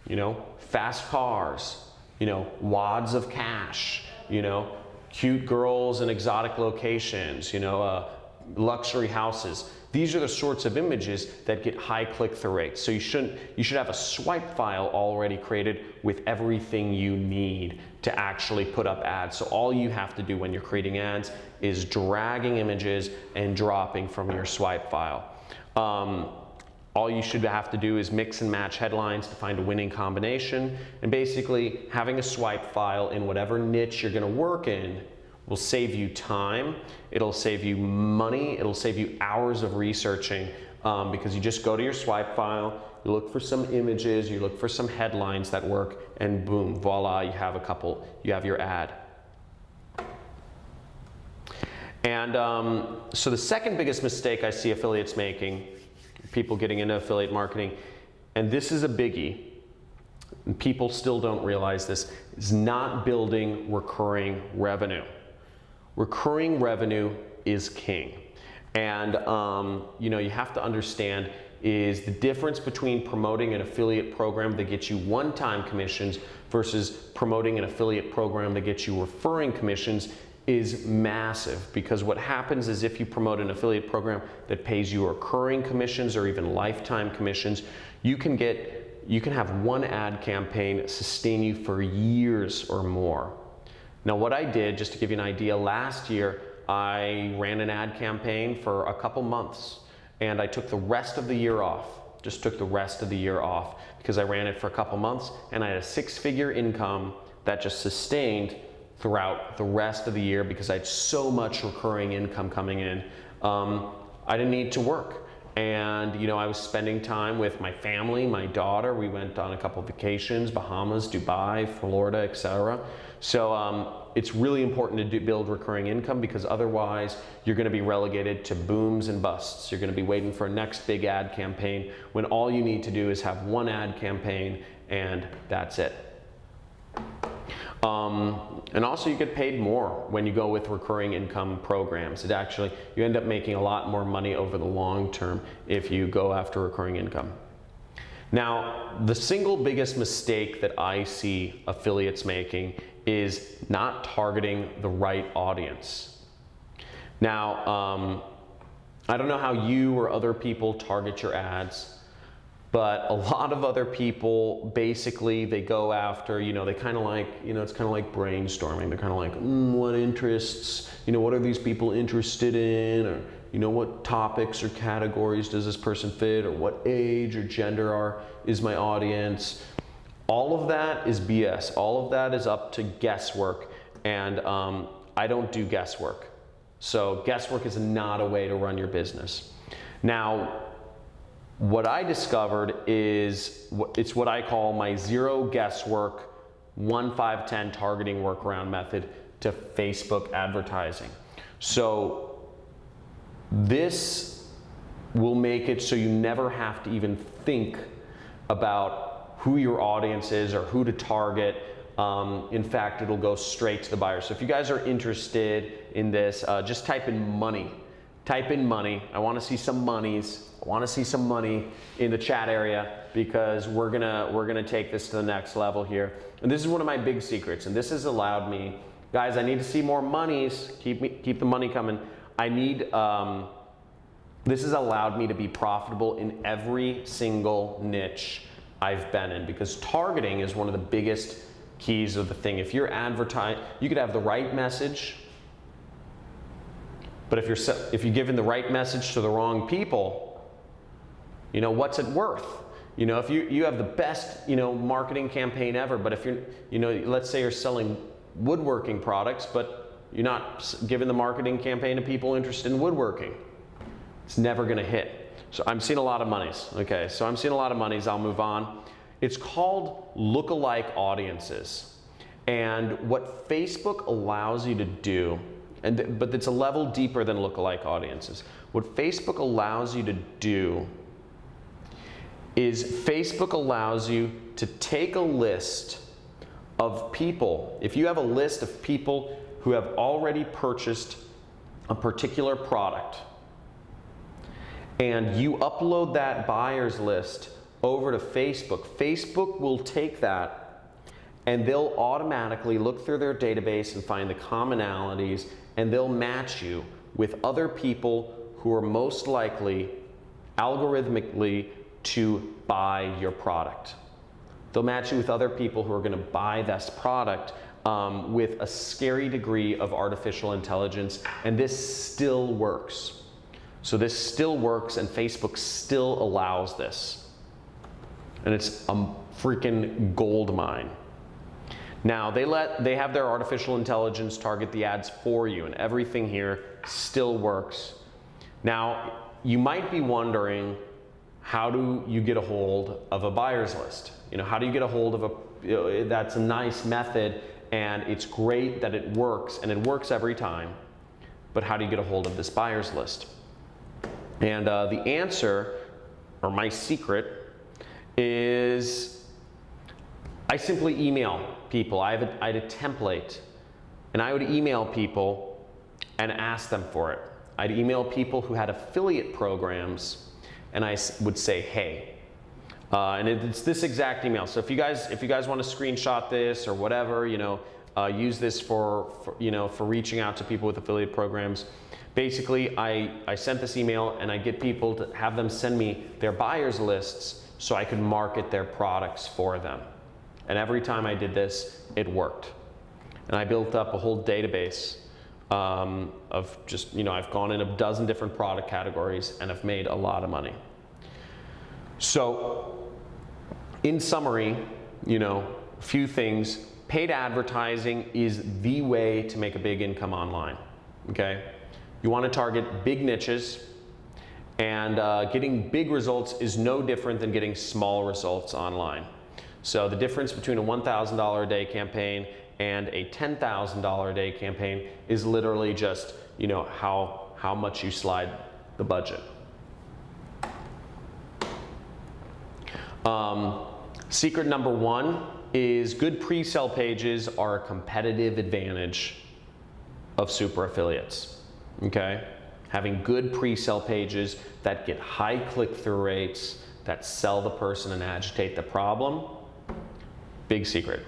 you know, fast cars, you know, wads of cash, you know, cute girls in exotic locations, you know, luxury houses. These are the sorts of images that get high click-through rates. So you should have a swipe file already created with everything you need to actually put up ads. So all you have to do when you're creating ads is dragging images and dropping from your swipe file. All you should have to do is mix and match headlines to find a winning combination, and basically having a swipe file in whatever niche you're going to work in will save you time, it'll save you money, it'll save you hours of researching, because you just go to your swipe file, you look for some images, you look for some headlines that work, and boom, voila, you have your ad. And so the 2nd biggest mistake I see affiliates making, people getting into affiliate marketing, and this is a biggie, and people still don't realize this, is not building recurring revenue. Recurring revenue is king. And you have to understand is the difference between promoting an affiliate program that gets you one-time commissions versus promoting an affiliate program that gets you referring commissions is massive, because what happens is if you promote an affiliate program that pays you recurring commissions or even lifetime commissions, you can have one ad campaign sustain you for years or more. Now what I did, just to give you an idea, last year I ran an ad campaign for a couple months and I took the rest of the year off. Just took the rest of the year off because I ran it for a couple months and I had a 6-figure income that just sustained throughout the rest of the year because I had so much recurring income coming in. I didn't need to work. And I was spending time with my family, my daughter. We went on a couple vacations, Bahamas, Dubai, Florida, etc. So it's really important to build recurring income, because otherwise you're going to be relegated to booms and busts. You're going to be waiting for a next big ad campaign when all you need to do is have one ad campaign and that's it. And also you get paid more when you go with recurring income programs. You end up making a lot more money over the long term if you go after recurring income. Now, the single biggest mistake that I see affiliates making is not targeting the right audience. Now, I don't know how you or other people target your ads, but a lot of other people, basically, they go after, they kind of like, it's kind of like brainstorming. They're kind of like, what interests, what are these people interested in? Or, what topics or categories does this person fit? Or what age or gender is my audience? All of that is BS. All of that is up to guesswork. And I don't do guesswork. So guesswork is not a way to run your business. Now, what I discovered is, it's what I call my 0 guesswork 1-5-10 targeting workaround method to Facebook advertising. So this will make it so you never have to even think about who your audience is or who to target. In fact, it'll go straight to the buyer. So if you guys are interested in this, just type in money. Type in money. I want to see some monies. I want to see some money in the chat area, because we're gonna take this to the next level here. And this is one of my big secrets, and this has allowed me, guys, I need to see more monies. Keep the money coming. This has allowed me to be profitable in every single niche I've been in, because targeting is one of the biggest keys of the thing. If you're advertising, you could have the right message, but if you're giving the right message to the wrong people, what's it worth? If you have the best, marketing campaign ever, but if you're, let's say you're selling woodworking products, but you're not giving the marketing campaign to people interested in woodworking, it's never going to hit. So I'm seeing a lot of monies. Okay, so I'm seeing a lot of monies. I'll move on. It's called lookalike audiences. And what Facebook allows you to do, but it's a level deeper than lookalike audiences. What Facebook allows you to do is Facebook allows you to take a list of people. If you have a list of people who have already purchased a particular product, and you upload that buyer's list over to Facebook, Facebook will take that and they'll automatically look through their database and find the commonalities, and they'll match you with other people who are most likely algorithmically to buy your product. They'll match you with other people who are going to buy this product with a scary degree of artificial intelligence, and this still works. So this still works, and Facebook still allows this. And it's a freaking gold mine. Now, they have their artificial intelligence target the ads for you, and everything here still works. Now, you might be wondering, how do you get a hold of a buyer's list? How do you get a hold of that's a nice method, and it's great that it works, and it works every time. But how do you get a hold of this buyer's list? And the answer, or my secret, is I simply email people. I had a template, and I would email people and ask them for it. I'd email people who had affiliate programs, and I would say, hey. And it's this exact email. So if you guys want to screenshot this or whatever, use this for reaching out to people with affiliate programs. Basically, I sent this email, and I get people to have them send me their buyers lists so I could market their products for them. And every time I did this, it worked. And I built up a whole database of just, I've gone in a dozen different product categories and I've made a lot of money. So, in summary, a few things. Paid advertising is the way to make a big income online, okay? You want to target big niches, and getting big results is no different than getting small results online. So the difference between a $1,000 a day campaign and a $10,000 a day campaign is literally just, how much you slide the budget. Secret number one is good pre-sale pages are a competitive advantage of super affiliates, okay? Having good pre-sale pages that get high click-through rates, that sell the person and agitate the problem, big secret.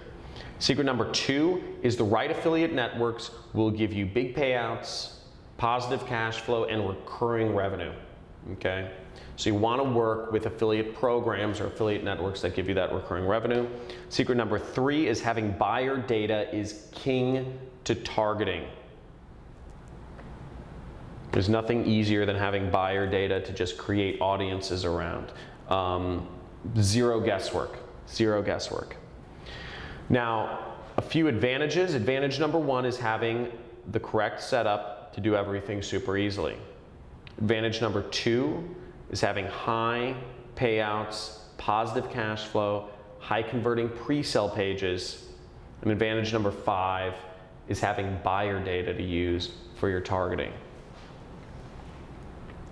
Secret number two is the right affiliate networks will give you big payouts, positive cash flow, and recurring revenue, okay? So you want to work with affiliate programs or affiliate networks that give you that recurring revenue. Secret number three is having buyer data is king to targeting. There's nothing easier than having buyer data to just create audiences around. Zero guesswork, zero guesswork. Now, a few advantages. Advantage number one is having the correct setup to do everything super easily. Advantage number two is having high payouts, positive cash flow, high converting pre-sale pages. And advantage number five is having buyer data to use for your targeting.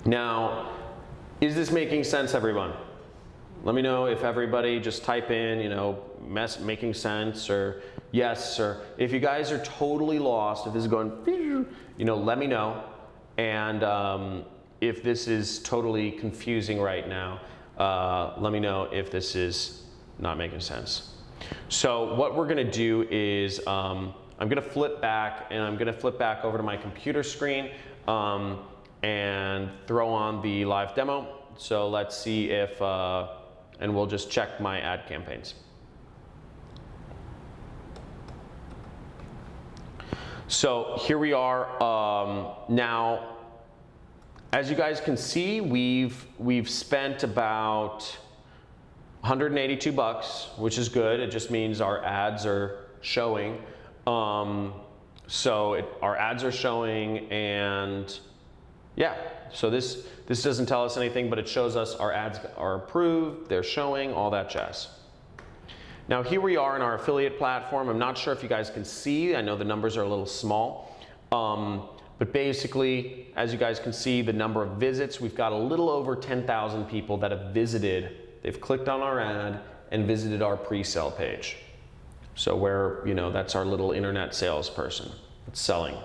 Now, is this making sense, everyone? Let me know if everybody just type in, making sense, or yes, or if you guys are totally lost, if this is going, let me know. And if this is totally confusing right now, let me know if this is not making sense. So what we're gonna do is, I'm gonna flip back, and I'm gonna flip back over to my computer screen and throw on the live demo. So let's see if, and we'll just check my ad campaigns. So here we are. Now, as you guys can see, we've spent about 182 bucks, which is good. It just means our ads are showing. Our ads are showing, and yeah. So this doesn't tell us anything, but it shows us our ads are approved, they're showing, all that jazz. Now here we are in our affiliate platform. I'm not sure if you guys can see. I know the numbers are a little small. But basically, as you guys can see, the number of visits, we've got a little over 10,000 people that have visited. They've clicked on our ad and visited our pre-sale page. So that's our little internet salesperson that's selling.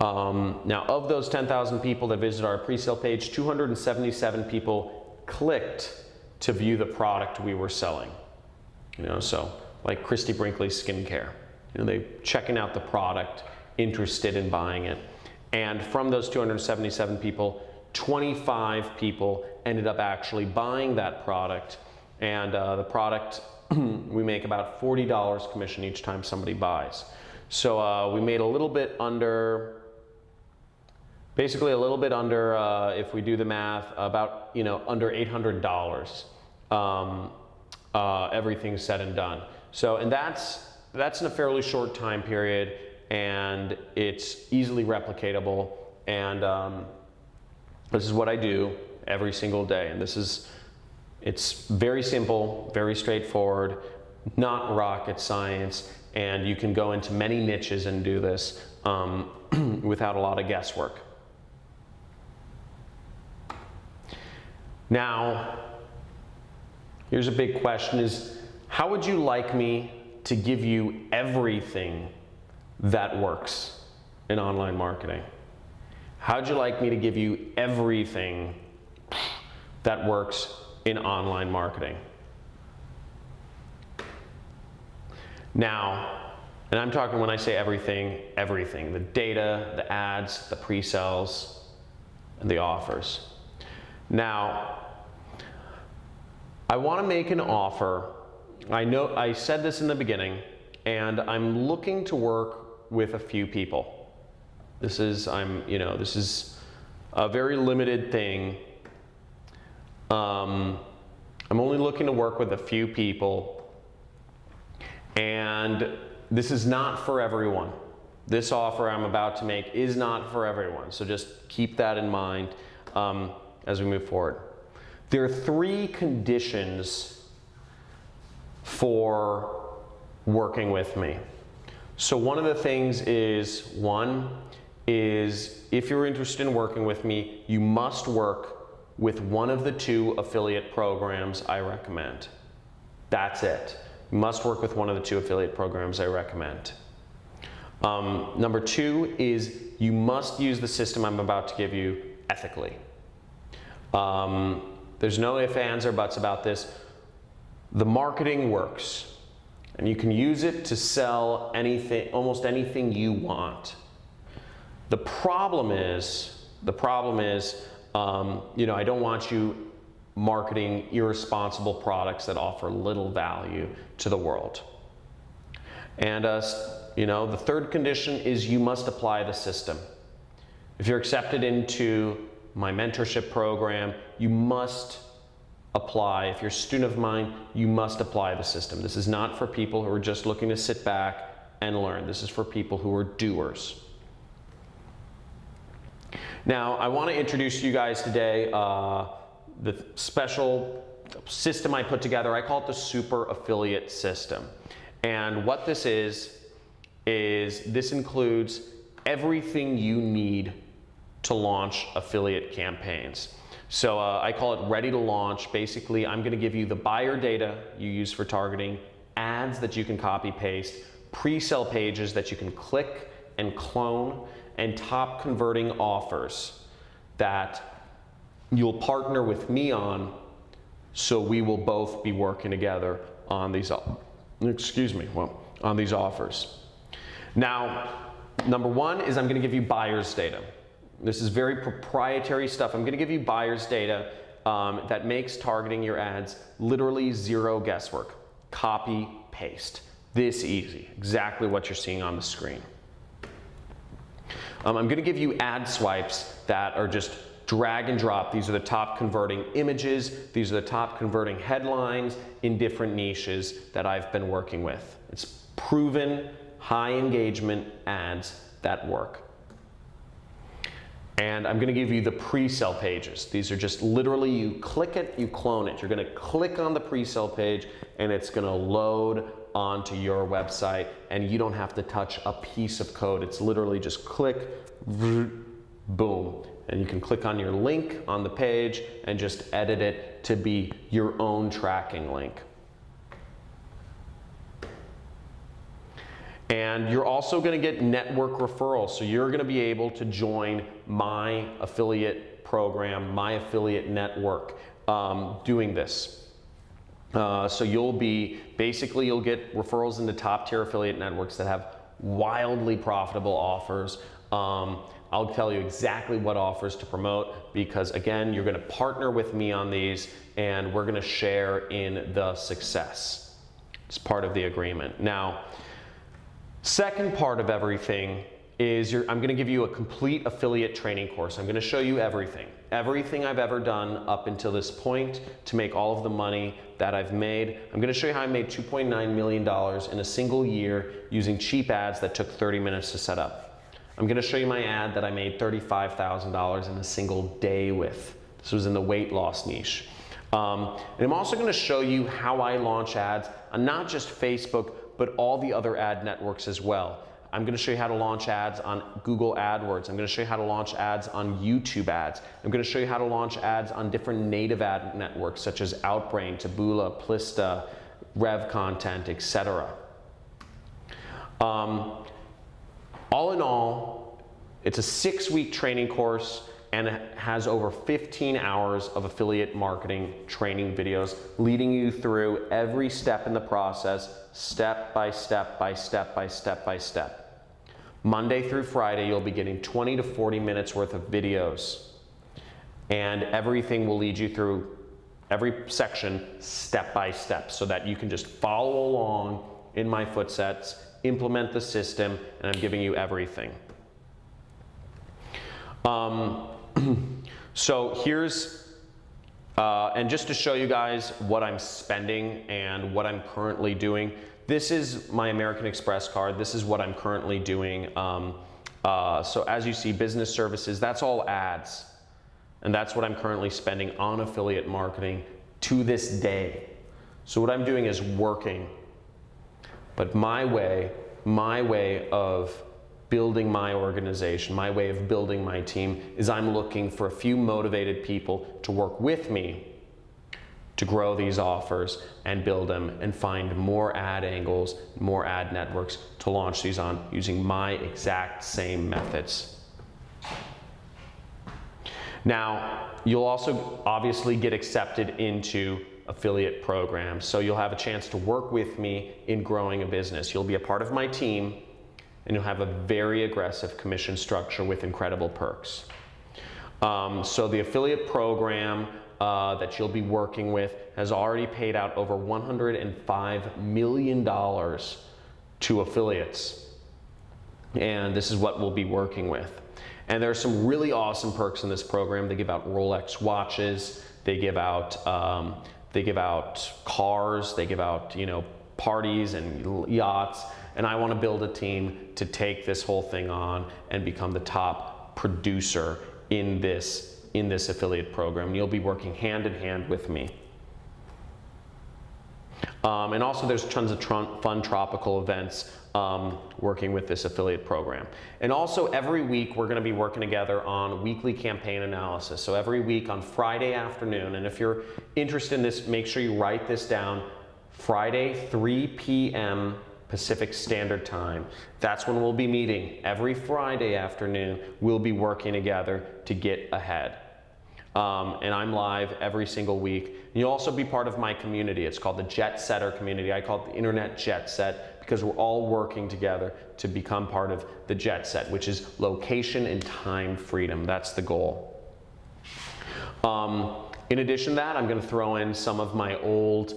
Now, of those 10,000 people that visited our pre-sale page, 277 people clicked to view the product we were selling. So like Christy Brinkley's skincare. They're checking out the product, interested in buying it. And from those 277 people, 25 people ended up actually buying that product. And the product, we make about $40 commission each time somebody buys. So we made a little bit under, basically a little bit under, if we do the math, about under $800. Everything's said and done. So, and that's in a fairly short time period, and it's easily replicatable. And this is what I do every single day. And it's very simple, very straightforward, not rocket science, and you can go into many niches and do this without a lot of guesswork. Now, here's a big question: is how would you like me to give you everything that works in online marketing? How'd you like me to give you everything that works in online marketing? Now, and I'm talking, when I say everything, everything. The data, the ads, the pre-sales, and the offers. Now, I want to make an offer. I know I said this in the beginning, and I'm looking to work with a few people. This is a very limited thing. I'm only looking to work with a few people, and this is not for everyone. This offer I'm about to make is not for everyone, so just keep that in mind as we move forward. There are 3 conditions for working with me. So one of the things is, if you're interested in working with me, you must work with one of the 2 affiliate programs I recommend. That's it. You must work with one of the 2 affiliate programs I recommend. Number 2 is you must use the system I'm about to give you ethically. There's no ifs, ands, or buts about this. The marketing works, and you can use it to sell anything, almost anything you want. The problem is, I don't want you marketing irresponsible products that offer little value to the world. And the 3rd condition is you must apply the system. If you're accepted into my mentorship program, you must apply. If you're a student of mine, you must apply the system. This is not for people who are just looking to sit back and learn. This is for people who are doers. Now, I want to introduce to you guys today the special system I put together. I call it the Super Affiliate System. And what this is this includes everything you need to launch affiliate campaigns. So I call it ready to launch. Basically, I'm going to give you the buyer data you use for targeting, ads that you can copy paste, pre-sale pages that you can click and clone, and top converting offers that you'll partner with me on, so we will both be working together on these, on these offers. Now, number 1 is I'm going to give you buyer's data. This is very proprietary stuff. I'm going to give you buyer's data that makes targeting your ads literally 0 guesswork. Copy, paste. This easy. Exactly what you're seeing on the screen. I'm going to give you ad swipes that are just drag and drop. These are the top converting images. These are the top converting headlines in different niches that I've been working with. It's proven high engagement ads that work. And I'm going to give you the pre-sale pages. These are just literally, you click it, you clone it. You're going to click on the pre-sale page and it's going to load onto your website, and you don't have to touch a piece of code. It's literally just click, boom. And you can click on your link on the page and just edit it to be your own tracking link. And you're also going to get network referrals. So you're going to be able to join my affiliate program, my affiliate network, doing this. So you'll get referrals into top tier affiliate networks that have wildly profitable offers. I'll tell you exactly what offers to promote, because again, you're going to partner with me on these and we're going to share in the success. It's part of the agreement. Now, second part of everything is I'm going to give you a complete affiliate training course. I'm going to show you everything I've ever done up until this point to make all of the money that I've made. I'm going to show you how I made $2.9 million in a single year using cheap ads that took 30 minutes to set up. I'm going to show you my ad that I made $35,000 in a single day with. This was in the weight loss niche. And I'm also going to show you how I launch ads on not just Facebook, but all the other ad networks as well. I'm going to show you how to launch ads on Google AdWords. I'm going to show you how to launch ads on YouTube ads. I'm going to show you how to launch ads on different native ad networks such as Outbrain, Taboola, Plista, rev content, etc. All in all, it's a 6-week training course, and it has over 15 hours of affiliate marketing training videos leading you through every step in the process, step by step by step by step by step. Monday through Friday, you'll be getting 20 to 40 minutes worth of videos, and everything will lead you through every section step by step so that you can just follow along in my footsteps, implement the system, and I'm giving you everything. So here's, and just to show you guys what I'm spending and what I'm currently doing, this is my American Express card. This is what I'm currently doing. So as you see, business services, that's all ads. And that's what I'm currently spending on affiliate marketing to this day. So what I'm doing is working. But my way of building my organization, my way of building my team, is I'm looking for a few motivated people to work with me to grow these offers and build them and find more ad angles, more ad networks to launch these on using my exact same methods. Now, you'll also obviously get accepted into affiliate programs, so you'll have a chance to work with me in growing a business. You'll be a part of my team, and you'll have a very aggressive commission structure with incredible perks. So the affiliate program that you'll be working with has already paid out over $105 million to affiliates. And this is what we'll be working with. And there are some really awesome perks in this program. They give out Rolex watches, they give out cars, they give out, you know, parties and yachts. And I want to build a team to take this whole thing on and become the top producer in this affiliate program. You'll be working hand in hand with me. And also there's tons of fun tropical events working with this affiliate program. And also every week we're going to be working together on weekly campaign analysis. So every week on Friday afternoon, and if you're interested in this, make sure you write this down, Friday 3 p.m. Pacific Standard Time. That's when we'll be meeting. Every Friday afternoon, we'll be working together to get ahead. And I'm live every single week. You'll also be part of my community. It's called the Jet Setter community. I call it the Internet Jet Set because we're all working together to become part of the Jet Set, which is location and time freedom. That's the goal. In addition to that, I'm going to throw in some of my old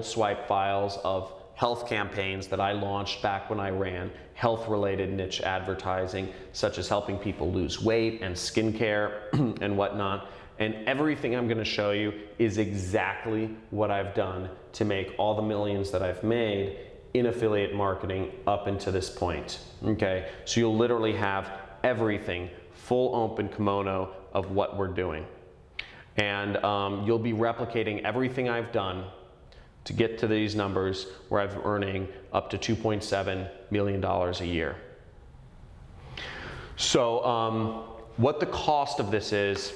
swipe files of health campaigns that I launched back when I ran health-related niche advertising, such as helping people lose weight and skincare and whatnot. And everything I'm going to show you is exactly what I've done to make all the millions that I've made in affiliate marketing up until this point. Okay, so you'll literally have everything, full open kimono of what we're doing. And you'll be replicating everything I've done to get to these numbers where I'm earning up to $2.7 million a year. So what the cost of this is,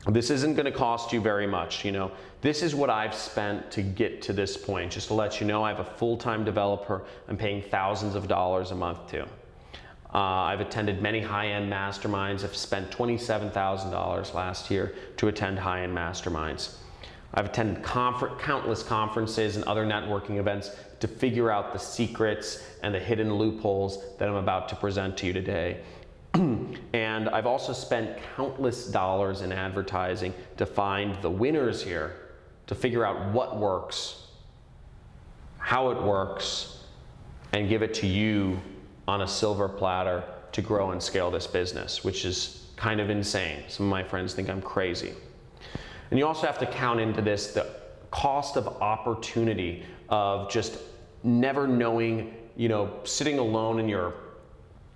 this isn't going to cost you very much. You know, this is what I've spent to get to this point. Just to let you know, I have a full-time developer I'm paying thousands of dollars a month to. I've attended many high-end masterminds. I've spent $27,000 last year to attend high-end masterminds. I've attended countless conferences and other networking events to figure out the secrets and the hidden loopholes that I'm about to present to you today. And I've also spent countless dollars in advertising to find the winners here, to figure out what works, how it works, and give it to you on a silver platter to grow and scale this business, which is kind of insane. Some of my friends think I'm crazy. And you also have to count into this the cost of opportunity of just never knowing, you know, sitting alone in your,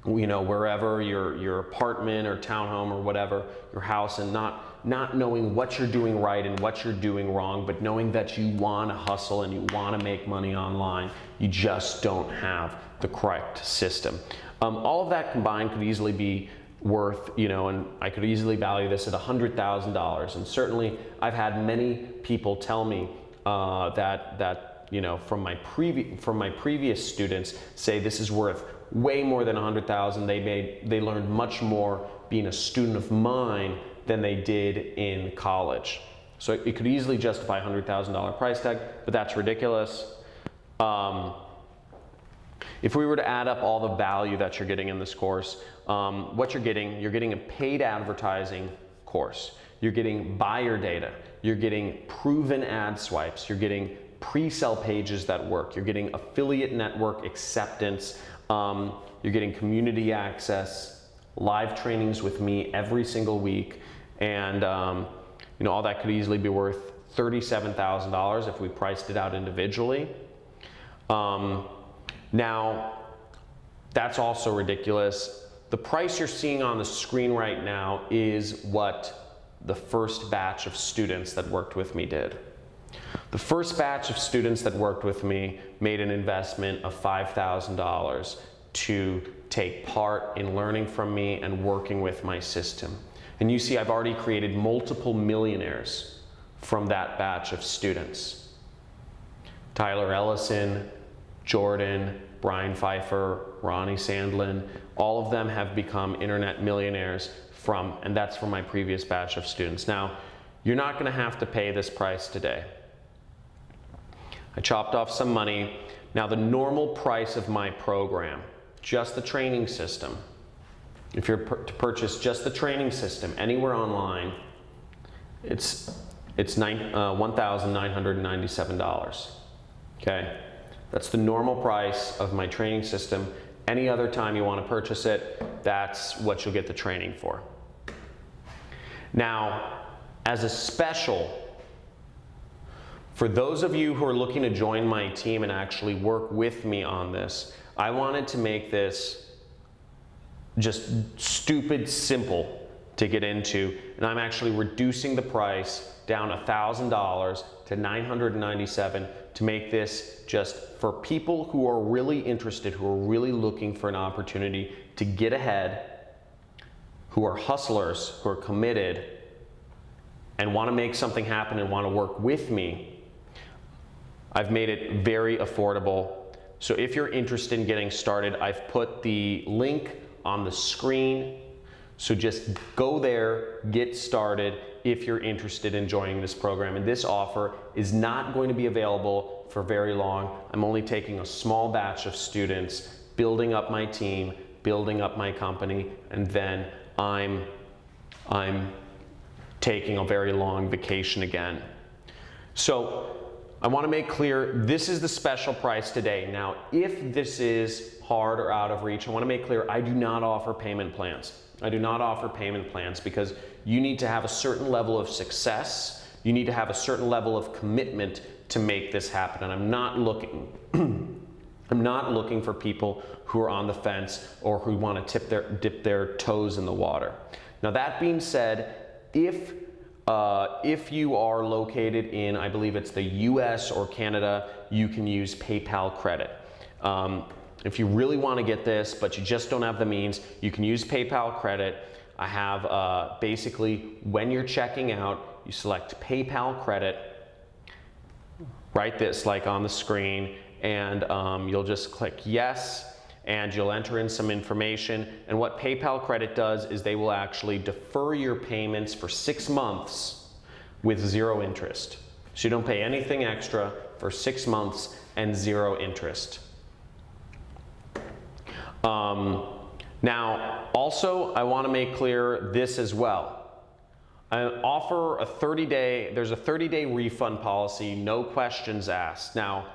you know, wherever, your apartment or townhome or whatever, your house, and not knowing what you're doing right and what you're doing wrong, but knowing that you want to hustle and you want to make money online. You just don't have the correct system. All of that combined could easily be worth, you know, and I could easily value this at $100,000. And certainly I've had many people tell me, that you know, from my previous students say this is worth way more than $100,000. They learned much more being a student of mine than they did in college. So it could easily justify a $100,000 price tag, but that's ridiculous. If we were to add up all the value that you're getting in this course, what you're getting a paid advertising course. You're getting buyer data. You're getting proven ad swipes. You're getting pre-sell pages that work. You're getting affiliate network acceptance. You're getting community access, live trainings with me every single week, and you know, all that could easily be worth $37,000 if we priced it out individually. Now, that's also ridiculous. The price you're seeing on the screen right now is what the first batch of students that worked with me did. The first batch of students that worked with me made an investment of $5,000 to take part in learning from me and working with my system. And you see, I've already created multiple millionaires from that batch of students. Tyler Ellison, Jordan, Brian Pfeiffer, Ronnie Sandlin, all of them have become internet millionaires and that's from my previous batch of students. Now, you're not gonna have to pay this price today. I chopped off some money. Now, the normal price of my program, just the training system, if you're to purchase just the training system anywhere online, it's $1,997, okay? That's the normal price of my training system. Any other time you want to purchase it, that's what you'll get the training for. Now, as a special, for those of you who are looking to join my team and actually work with me on this, I wanted to make this just stupid simple to get into, and I'm actually reducing the price down $1,000 to $997 to make this just for people who are really interested, who are really looking for an opportunity to get ahead, who are hustlers, who are committed, and want to make something happen and want to work with me. I've made it very affordable. So if you're interested in getting started, I've put the link on the screen. So just go there, get started if you're interested in joining this program. And this offer is not going to be available for very long. I'm only taking a small batch of students, building up my team, building up my company, and then I'm taking a very long vacation again. So I want to make clear, this is the special price today. Now, if this is hard or out of reach, I want to make clear, I do not offer payment plans. I do not offer payment plans because you need to have a certain level of success. You need to have a certain level of commitment to make this happen. And I'm not looking, I'm not looking for people who are on the fence or who want to dip their toes in the water. Now, that being said, if you are located in, I believe it's the US or Canada, you can use PayPal credit. If you really want to get this, but you just don't have the means, you can use PayPal credit. I have basically, when you're checking out, you select PayPal credit, write this like on the screen, and you'll just click yes, and you'll enter in some information. And what PayPal credit does is they will actually defer your payments for 6 months with 0 interest. So you don't pay anything extra for 6 months and 0 interest. Now, also, I want to make clear this as well. I offer a 30-day, there's a 30-day refund policy, no questions asked. Now,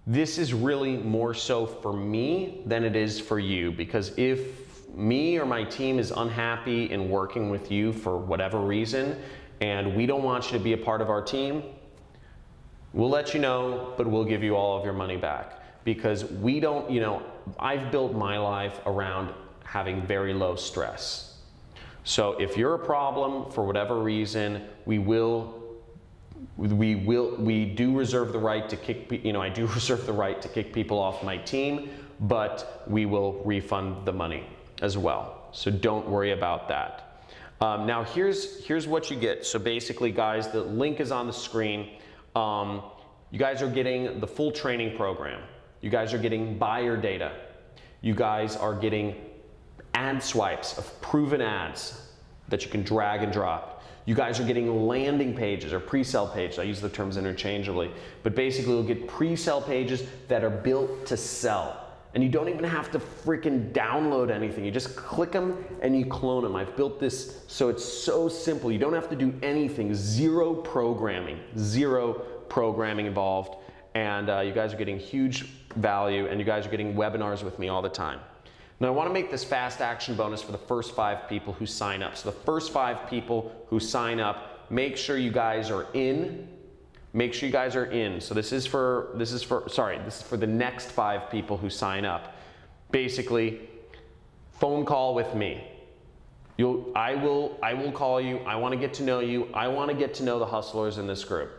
this is really more so for me than it is for you, because if me or my team is unhappy in working with you for whatever reason, and we don't want you to be a part of our team, we'll let you know, but we'll give you all of your money back. Because we don't, you know, I've built my life around having very low stress. So if you're a problem for whatever reason, we do reserve the right to kick, you know, I do reserve the right to kick people off my team, but we will refund the money as well. So don't worry about that. Now here's what you get. So basically, guys, the link is on the screen. You guys are getting the full training program. You guys are getting buyer data. You guys are getting ad swipes of proven ads that you can drag and drop. You guys are getting landing pages or pre-sale pages. I use the terms interchangeably, but basically you'll get pre-sale pages that are built to sell. And you don't even have to freaking download anything. You just click them and you clone them. I've built this so it's so simple. You don't have to do anything. Zero programming involved. And you guys are getting huge value, and you guys are getting webinars with me all the time. Now I want to make this fast action bonus for the first 5 people who sign up. So the first 5 people who sign up, make sure you guys are in. Make sure you guys are in. So this is for the next 5 people who sign up. Basically, phone call with me. I will call you. I want to get to know you. I want to get to know the hustlers in this group.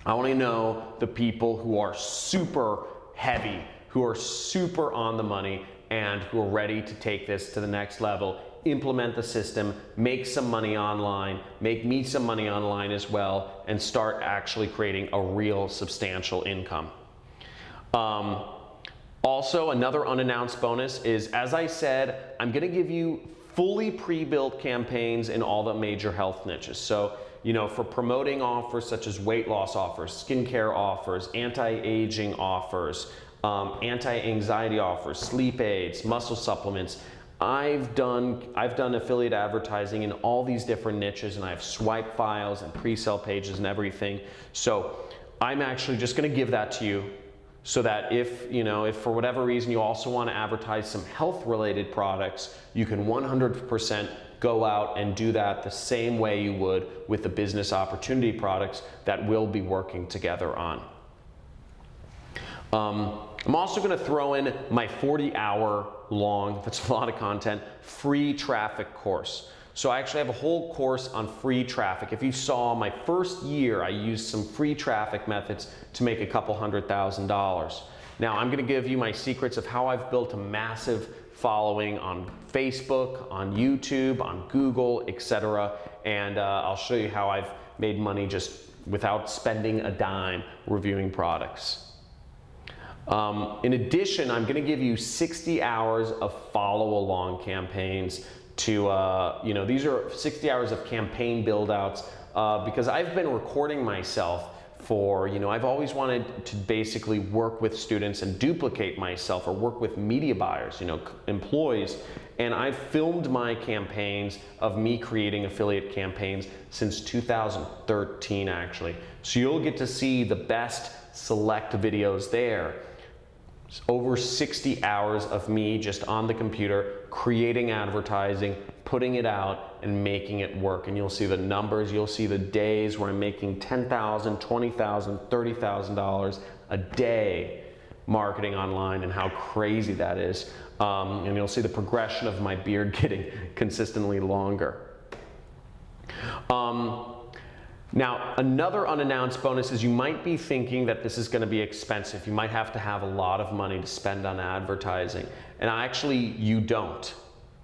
I want to know the people who are super heavy, who are super on the money, and who are ready to take this to the next level, implement the system, make some money online, make me some money online as well, and start actually creating a real substantial income. Also, another unannounced bonus is, as I said, I'm going to give you fully pre-built campaigns in all the major health niches. So, you know, for promoting offers such as weight loss offers, skincare offers, anti-aging offers, anti-anxiety offers, sleep aids, muscle supplements. I've done affiliate advertising in all these different niches, and I have swipe files and pre-sale pages and everything. So I'm actually just going to give that to you, so that if for whatever reason you also want to advertise some health related products, you can 100% go out and do that the same way you would with the business opportunity products that we'll be working together on. I'm also going to throw in my 40-hour long, that's a lot of content, free traffic course. So I actually have a whole course on free traffic. If you saw my first year, I used some free traffic methods to make a couple $100,000. Now I'm going to give you my secrets of how I've built a massive following on Facebook, on YouTube, on Google, etc. And I'll show you how I've made money just without spending a dime reviewing products. In addition, I'm going to give you 60 hours of follow-along campaigns to, these are 60 hours of campaign build-outs because I've been recording myself for, I've always wanted to basically work with students and duplicate myself, or work with media buyers, employees. And I've filmed my campaigns of me creating affiliate campaigns since 2013, actually. So you'll get to see the best select videos there. It's over 60 hours of me just on the computer, creating advertising, putting it out, and making it work. And you'll see the numbers, you'll see the days where I'm making $10,000, $20,000, $30,000 a day marketing online, and how crazy that is. And you'll see the progression of my beard getting consistently longer. Now, another unannounced bonus is you might be thinking that this is going to be expensive. You might have to have a lot of money to spend on advertising. And actually, you don't.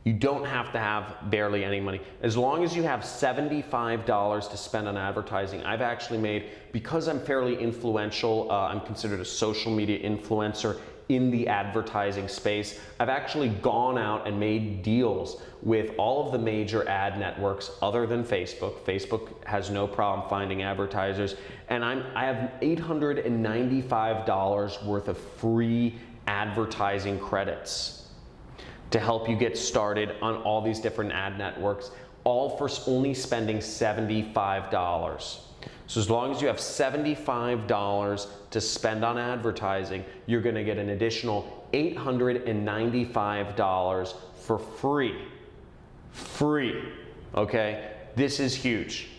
You don't have to have barely any money. As long as you have $75 to spend on advertising, I've actually made, because I'm fairly influential, I'm considered a social media influencer in the advertising space. I've actually gone out and made deals with all of the major ad networks other than Facebook. Facebook has no problem finding advertisers. And I have $895 worth of free advertising credits to help you get started on all these different ad networks, all for only spending $75. So as long as you have $75 to spend on advertising, you're going to get an additional $895 for free. Free, okay? This is huge.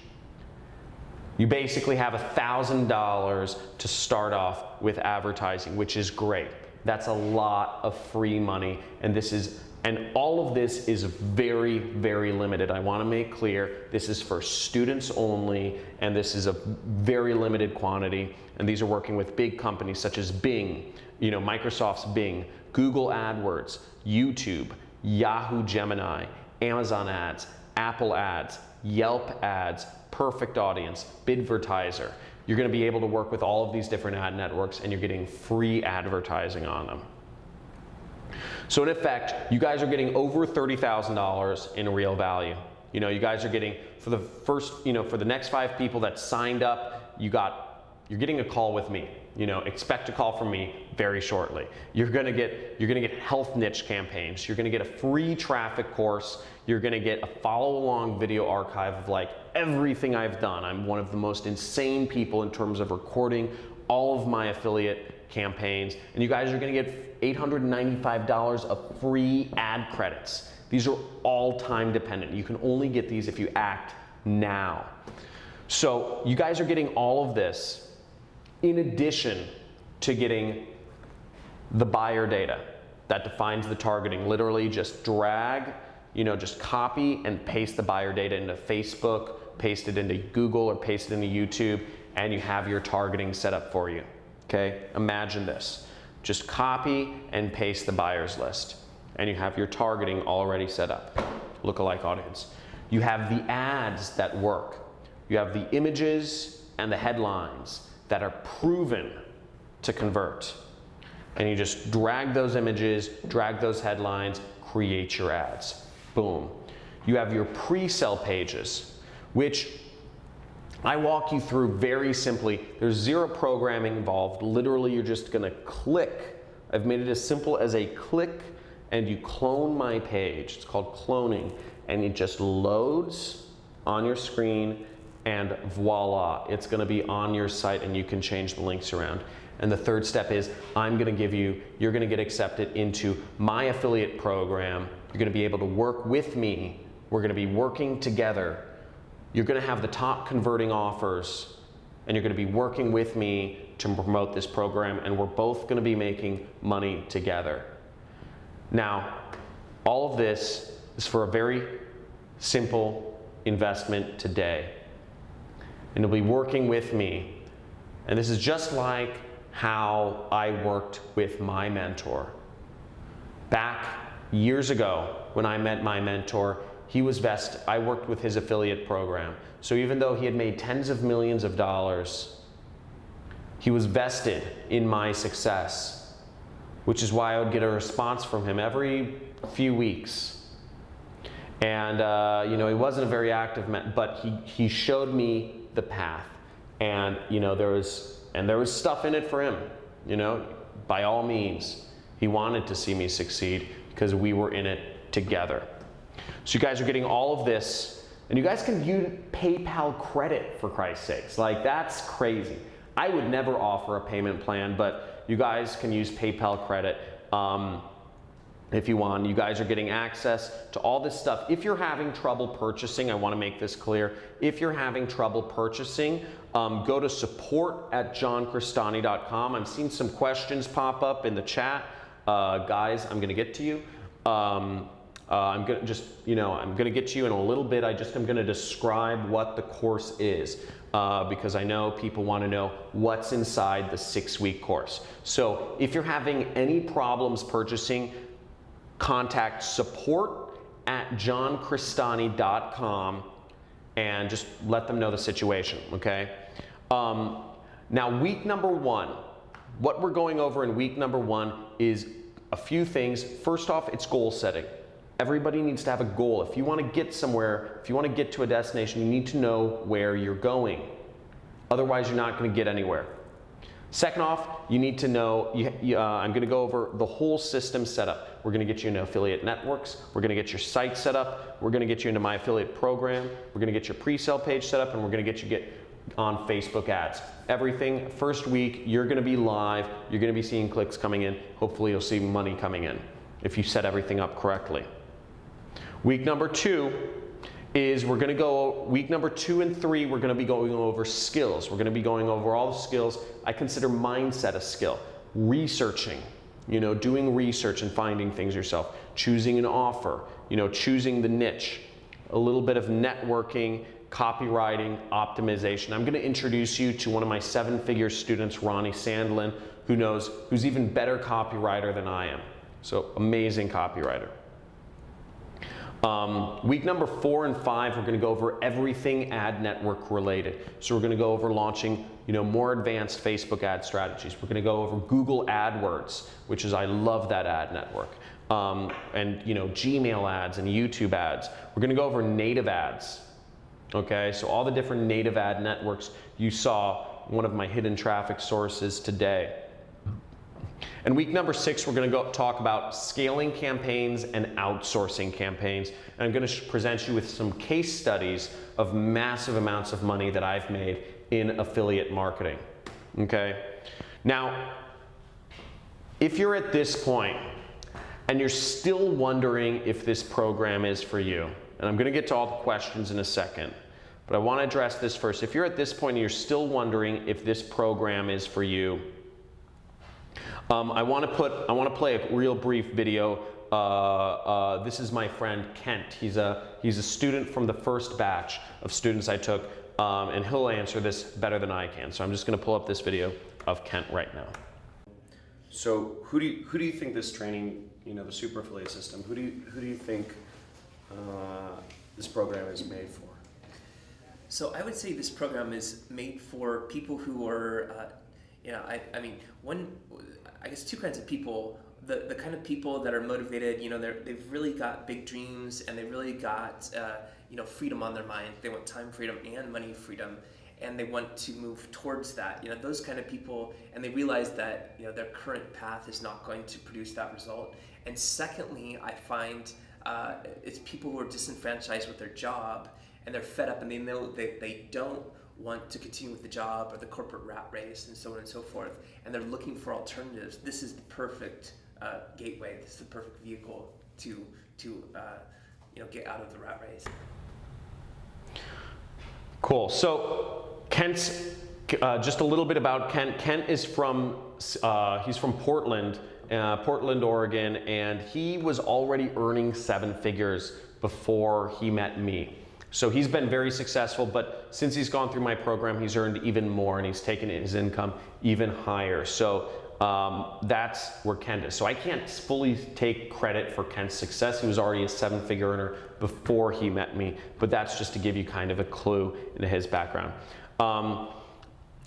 You basically have $1,000 to start off with advertising, which is great. That's a lot of free money, and all of this is very, very limited. I want to make clear this is for students only, and this is a very limited quantity. And these are working with big companies such as Bing, Microsoft's Bing, Google AdWords, YouTube, Yahoo Gemini, Amazon Ads, Apple Ads, Yelp Ads, Perfect Audience, Bidvertiser. You're going to be able to work with all of these different ad networks, and you're getting free advertising on them. So in effect, you guys are getting over $30,000 in real value. You know, you guys are getting, for the first, for the next 5 people that signed up, you're getting a call with me. You know, expect a call from me very shortly. You're gonna get health niche campaigns. You're gonna get a free traffic course. You're gonna get a follow-along video archive of like everything I've done. I'm one of the most insane people in terms of recording all of my affiliate campaigns. And you guys are gonna get $895 of free ad credits. These are all time dependent. You can only get these if you act now. So you guys are getting all of this in addition to getting the buyer data that defines the targeting. Literally just drag, just copy and paste the buyer data into Facebook, paste it into Google or paste it into YouTube, and you have your targeting set up for you. Okay, imagine this. Just copy and paste the buyers list, and you have your targeting already set up. Lookalike audience. You have the ads that work. You have the images and the headlines that are proven to convert. And you just drag those images, drag those headlines, create your ads. Boom. You have your pre-sale pages, which I walk you through very simply. There's zero programming involved. Literally, you're just gonna click. I've made it as simple as a click and you clone my page. It's called cloning. And it just loads on your screen, and voila, it's gonna be on your site and you can change the links around. And the third step is you're gonna get accepted into my affiliate program. You're gonna be able to work with me. We're gonna be working together. You're gonna have the top converting offers, and you're gonna be working with me to promote this program, and we're both gonna be making money together. Now, all of this is for a very simple investment today. And you'll be working with me. And this is just like how I worked with my mentor. Back years ago, when I met my mentor, I worked with his affiliate program. So even though he had made tens of millions of dollars, he was vested in my success, which is why I would get a response from him every few weeks. And he wasn't a very active but he showed me the path, and there was stuff in it for him. By all means, he wanted to see me succeed because we were in it together. So you guys are getting all of this, and you guys can use PayPal credit, for Christ's sakes. Like, that's crazy. I would never offer a payment plan, but you guys can use PayPal credit if you want. You guys are getting access to all this stuff. If you're having trouble purchasing, I want to make this clear. If you're having trouble purchasing, go to support@johncristani.com. I'm seeing some questions pop up in the chat. Guys, I'm going to get to you. I'm going to get to you in a little bit. I'm going to describe what the course is, because I know people want to know what's inside the 6-week course. So if you're having any problems purchasing, contact support@johncristani.com and just let them know the situation, okay? Now, week number 1, what we're going over in week number 1 is a few things. First off, it's goal setting. Everybody needs to have a goal. If you want to get somewhere, if you want to get to a destination, you need to know where you're going. Otherwise, you're not going to get anywhere. Second off, you need to know, I'm going to go over the whole system setup. We're going to get you into affiliate networks. We're going to get your site set up. We're going to get you into my affiliate program. We're going to get your pre-sale page set up, and we're going to get you on Facebook ads. Everything, first week, you're going to be live. You're going to be seeing clicks coming in. Hopefully, you'll see money coming in if you set everything up correctly. Week number 2 is week number 2 and 3, we're going to be going over skills. We're going to be going over all the skills. I consider mindset a skill. Researching, doing research and finding things yourself. Choosing an offer, choosing the niche. A little bit of networking, copywriting, optimization. I'm going to introduce you to one of my 7-figure students, Ronnie Sandlin, who's even better copywriter than I am. So amazing copywriter. Week number 4 and 5, we're going to go over everything ad network related. So we're going to go over launching, more advanced Facebook ad strategies. We're going to go over Google AdWords, which is, I love that ad network. And Gmail ads and YouTube ads. We're going to go over native ads. Okay, so all the different native ad networks. You saw one of my hidden traffic sources today. And week number 6, we're going to talk about scaling campaigns and outsourcing campaigns. And I'm going to present you with some case studies of massive amounts of money that I've made in affiliate marketing. Okay? Now, if you're at this point and you're still wondering if this program is for you, and I'm going to get to all the questions in a second, but I want to address this first. If you're at this point and you're still wondering if this program is for you, I want to play a real brief video. This is my friend Kent. He's a student from the first batch of students I took, and he'll answer this better than I can. So I'm just going to pull up this video of Kent right now. So who do you think this training, the super affiliate system, who do you think this program is made for? So I would say this program is made for people who are, I guess two kinds of people. The kind of people that are motivated, they've really got big dreams and they really got, freedom on their mind. They want time freedom and money freedom, and they want to move towards that. Those kind of people, and they realize that, their current path is not going to produce that result. And secondly, I find it's people who are disenfranchised with their job, and they're fed up, and they know they don't want to continue with the job or the corporate rat race and so on and so forth, and they're looking for alternatives. This is the perfect gateway. This is the perfect vehicle to get out of the rat race. Cool. So Kent's just a little bit about Kent. Kent is from he's from Portland, Oregon, and he was already earning 7 figures before he met me. So he's been very successful, but since he's gone through my program, he's earned even more, and he's taken his income even higher. So that's where Kent is. So I can't fully take credit for Kent's success. He was already a 7-figure earner before he met me, but that's just to give you kind of a clue into his background.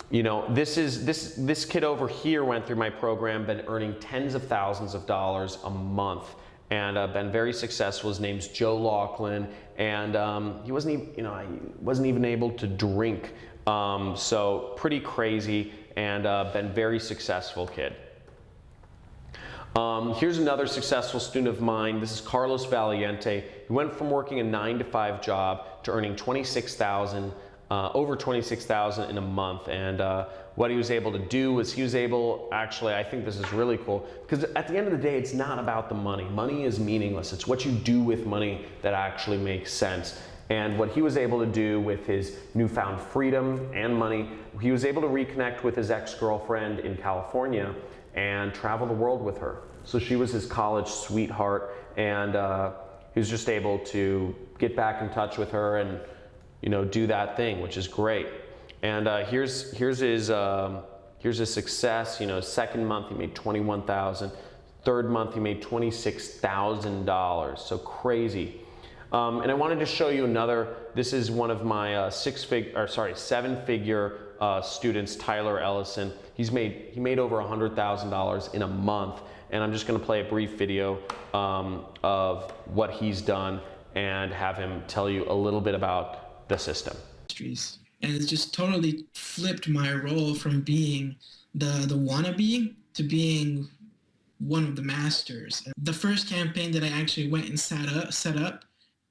This kid over here went through my program, been earning tens of thousands of dollars a month, and been very successful. His name's Joe Laughlin, and he wasn't even able to drink. So pretty crazy, and been very successful kid. Here's another successful student of mine. This is Carlos Valiente. He went from working a 9-to-5 job to earning over $26,000 in a month, and what he was able to do was actually, I think this is really cool, because at the end of the day, it's not about the money. Money is meaningless. It's what you do with money that actually makes sense. And what he was able to do with his newfound freedom and money, he was able to reconnect with his ex-girlfriend in California and travel the world with her. So she was his college sweetheart, and he was just able to get back in touch with her and do that thing, which is great. And here's his success. Second month he made $21,000. Third month he made $26,000. So crazy. And I wanted to show you another. This is one of my 7-figure students, Tyler Ellison. He made over $100,000 in a month. And I'm just going to play a brief video of what he's done and have him tell you a little bit about the system. And it's just totally flipped my role from being the wannabe to being one of the masters. The first campaign that I actually went and set up,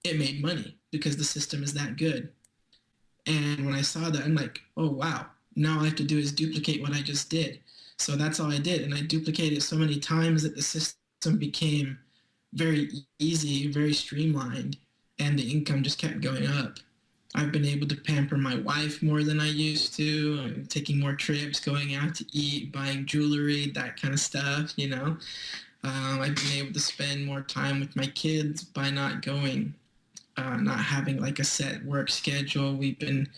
it made money because the system is that good. And when I saw that, I'm like, oh wow, now all I have to do is duplicate what I just did. So that's all I did, and I duplicated it so many times that the system became very easy, very streamlined, and the income just kept going up. I've been able to pamper my wife more than I used to. I'm taking more trips, going out to eat, buying jewelry, that kind of stuff, I've been able to spend more time with my kids by not having like a set work schedule. We've been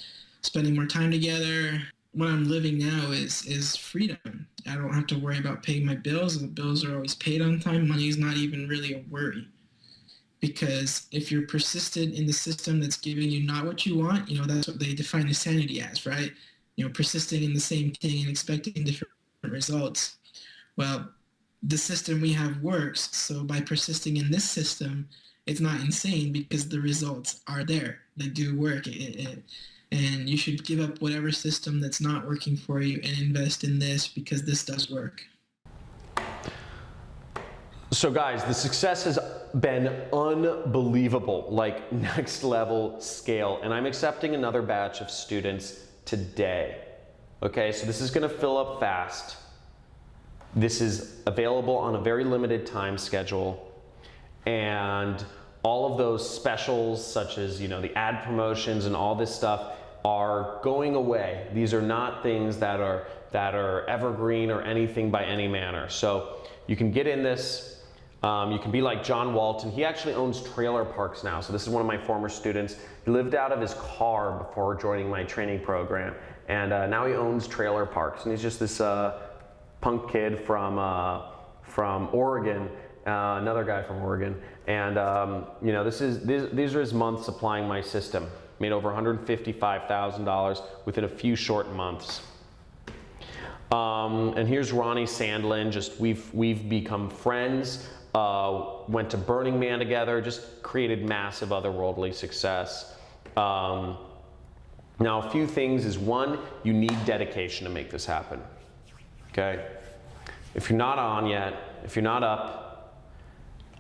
spending more time together. What I'm living now is freedom. I don't have to worry about paying my bills. The bills are always paid on time. Money is not even really a worry. because if you're persistent in the system that's giving you not what you want, that's what they define insanity as, right? Persisting in the same thing and expecting different results. Well, the system we have works, so by persisting in this system, it's not insane because the results are there. They do work. And you should give up whatever system that's not working for you and invest in this because this does work. So guys, the success has been unbelievable, like next level scale, and I'm accepting another batch of students today. Okay, so this is gonna fill up fast. This is available on a very limited time schedule, and all of those specials such as the ad promotions and all this stuff are going away. These are not things that are evergreen or anything by any manner. So you can get in this. You can be like John Walton. He actually owns trailer parks now. So this is one of my former students. He lived out of his car before joining my training program, and now he owns trailer parks. And he's just this punk kid from Oregon, another guy from Oregon. And these are his months applying my system. Made over $155,000 within a few short months. And here's Ronnie Sandlin. Just we've become friends. Went to Burning Man together. Just created massive otherworldly success. Now, a few things is one, you need dedication to make this happen. Okay, if you're not on yet, if you're not up,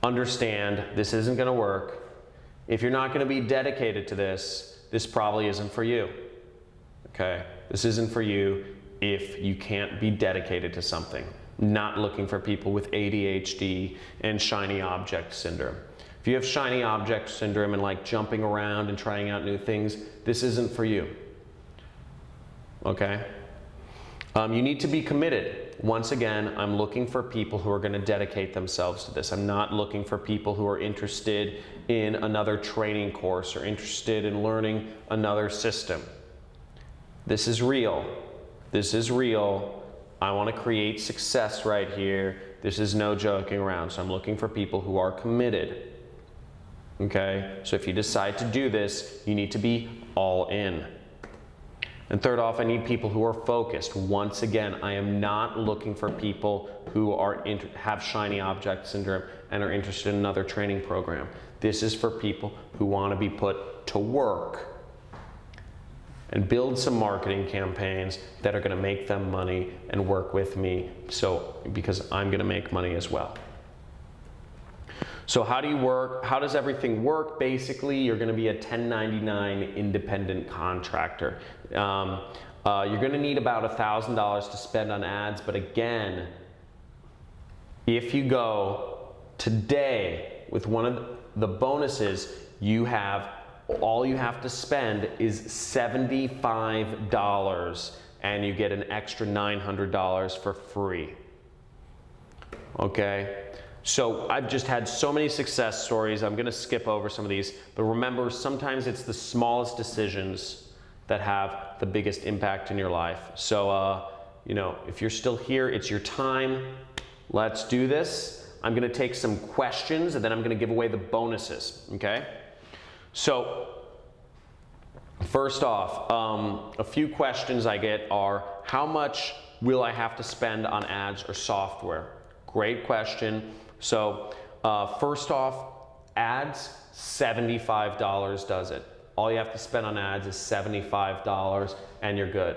understand this isn't going to work. If you're not going to be dedicated to this, this probably isn't for you. Okay, this isn't for you if you can't be dedicated to something. Not looking for people with ADHD and shiny object syndrome. If you have shiny object syndrome and like jumping around and trying out new things, this isn't for you. Okay? You need to be committed. Once again, I'm looking for people who are going to dedicate themselves to this. I'm not looking for people who are interested in another training course or interested in learning another system. This is real. This is real. I want to create success right here. This is no joking around. So I'm looking for people who are committed. Okay? So if you decide to do this, you need to be all in. And third off, I need people who are focused. Once again, I am not looking for people who have shiny object syndrome and are interested in another training program. This is for people who want to be put to work and build some marketing campaigns that are going to make them money and work with me, because I'm going to make money as well. So how do you work? How does everything work? Basically, you're going to be a 1099 independent contractor. You're going to need about $1,000 to spend on ads, but again, if you go today with one of the bonuses, all you have to spend is $75 and you get an extra $900 for free. Okay? So I've just had so many success stories. I'm going to skip over some of these, but remember, sometimes it's the smallest decisions that have the biggest impact in your life. So, if you're still here, it's your time. Let's do this. I'm going to take some questions and then I'm going to give away the bonuses. Okay? So, first off, a few questions I get are, how much will I have to spend on ads or software? Great question. So, first off, ads, $75 does it. All you have to spend on ads is $75 and you're good.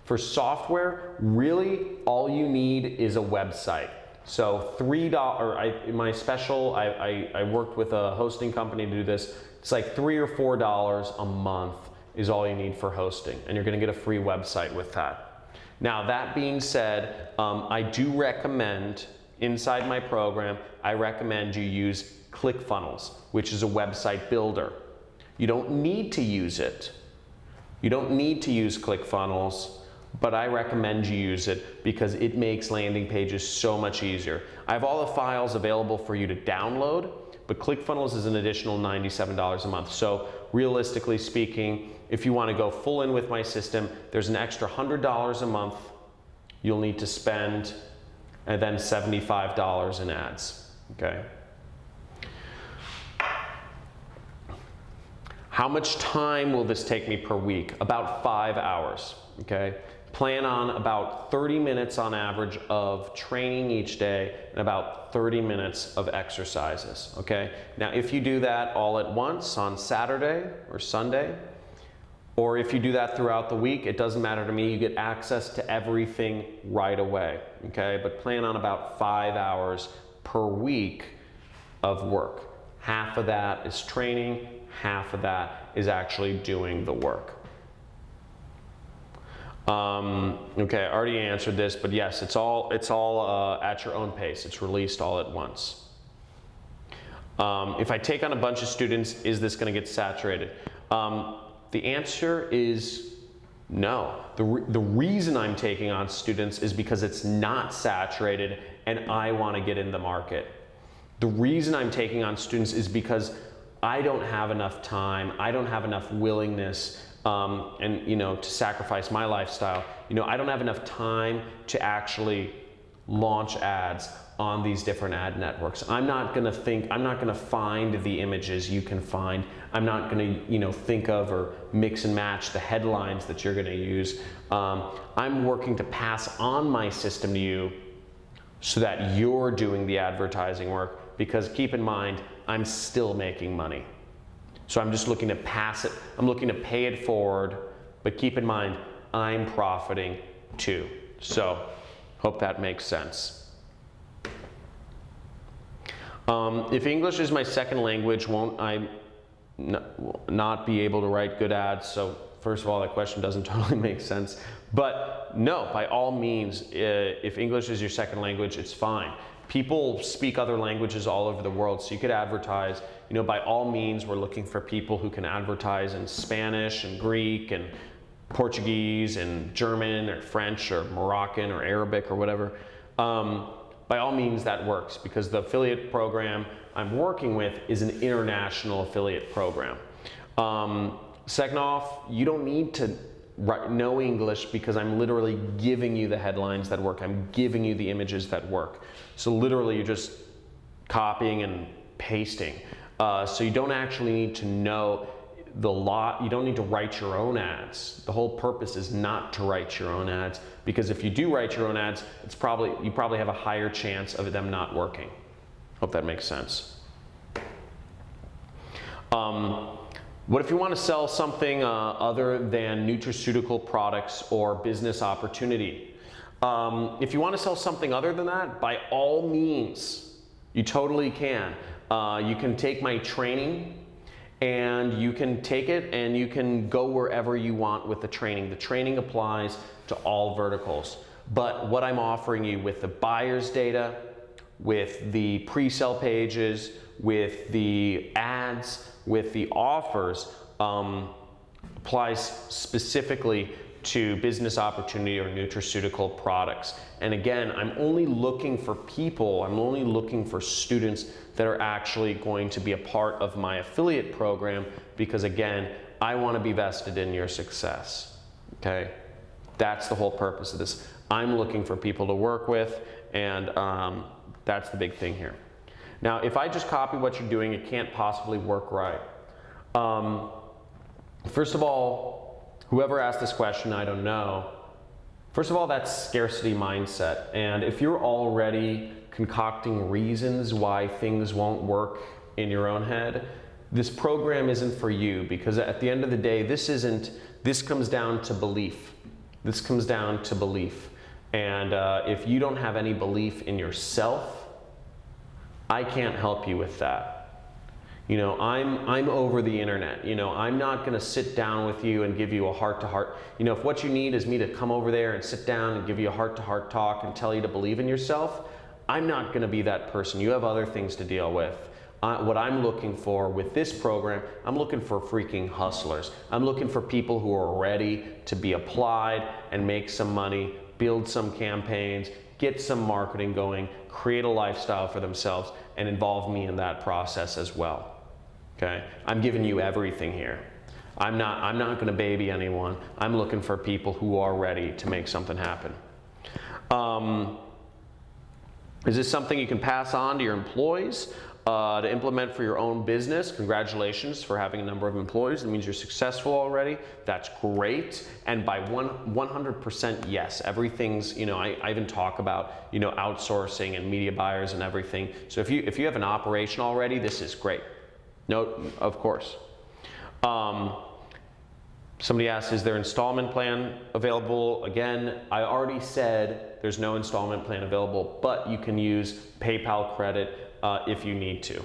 For software, really all you need is a website. So $3, my special, I worked with a hosting company to do this. It's like $3 or $4 a month is all you need for hosting, and you're going to get a free website with that. Now, that being said, I do recommend, inside my program, I recommend you use ClickFunnels, which is a website builder. You don't need to use it. You don't need to use ClickFunnels, but I recommend you use it because it makes landing pages so much easier. I have all the files available for you to download, but ClickFunnels is an additional $97 a month. So realistically speaking, if you want to go full in with my system, there's an extra $100 a month you'll need to spend, and then $75 in ads. Okay? How much time will this take me per week? About 5 hours, okay? Plan on about 30 minutes on average of training each day and about 30 minutes of exercises, okay? Now, if you do that all at once on Saturday or Sunday, or if you do that throughout the week, it doesn't matter to me. You get access to everything right away, okay? But plan on about 5 hours per week of work. Half of that is training, half of that is actually doing the work. Okay, I already answered this, but yes, it's all at your own pace. It's released all at once. If I take on a bunch of students, is this going to get saturated? The answer is no. The reason I'm taking on students is because it's not saturated and I want to get in the market. The reason I'm taking on students is because I don't have enough time, I don't have enough willingness and to sacrifice my lifestyle. I don't have enough time to actually launch ads on these different ad networks. I'm not gonna find the images you can find. I'm not gonna think of or mix and match the headlines that you're gonna use. I'm working to pass on my system to you so that you're doing the advertising work, because keep in mind, I'm still making money. So I'm just looking to pass it, I'm looking to pay it forward, but keep in mind, I'm profiting too. So, hope that makes sense. If English is my second language, won't I not be able to write good ads? So first of all, that question doesn't totally make sense. But no, by all means, if English is your second language, it's fine. People speak other languages all over the world, so you could advertise. By all means, we're looking for people who can advertise in Spanish and Greek and Portuguese and German or French or Moroccan or Arabic or whatever. By all means, that works, because the affiliate program I'm working with is an international affiliate program. Second off, you don't need to know English, because I'm literally giving you the headlines that work. I'm giving you the images that work. So literally, you're just copying and pasting. So you don't actually need to know you don't need to write your own ads. The whole purpose is not to write your own ads, because if you do write your own ads, you probably have a higher chance of them not working. Hope that makes sense. What if you want to sell something other than nutraceutical products or business opportunity? If you want to sell something other than that, by all means, you totally can. You can take my training, and you can take it and you can go wherever you want with the training. The training applies to all verticals. But what I'm offering you with the buyer's data, with the pre-sale pages, with the ads, with the offers, applies specifically to business opportunity or nutraceutical products. And again, I'm only looking for students that are actually going to be a part of my affiliate program, because again, I want to be vested in your success, okay? That's the whole purpose of this. I'm looking for people to work with, and that's the big thing here. Now, if I just copy what you're doing, it can't possibly work right. First of all, whoever asked this question, I don't know. First of all, that's scarcity mindset. And if you're already concocting reasons why things won't work in your own head, this program isn't for you, because at the end of the day, this comes down to belief. This comes down to belief. And if you don't have any belief in yourself, I can't help you with that. I'm over the internet. I'm not gonna sit down with you and give you a heart-to-heart. If what you need is me to come over there and sit down and give you a heart-to-heart talk and tell you to believe in yourself, I'm not gonna be that person. You have other things to deal with. What I'm looking for with this program, I'm looking for freaking hustlers. I'm looking for people who are ready to be applied and make some money, build some campaigns, get some marketing going, create a lifestyle for themselves, and involve me in that process as well. Okay? I'm giving you everything here. I'm not gonna baby anyone. I'm looking for people who are ready to make something happen. Is this something you can pass on to your employees? To implement for your own business, congratulations for having a number of employees. That means you're successful already. That's great. And by 100% yes, everything's, I even talk about, outsourcing and media buyers and everything. So if you have an operation already, this is great. No, of course. Somebody asked, is there installment plan available? Again, I already said there's no installment plan available, but you can use PayPal credit if you need to.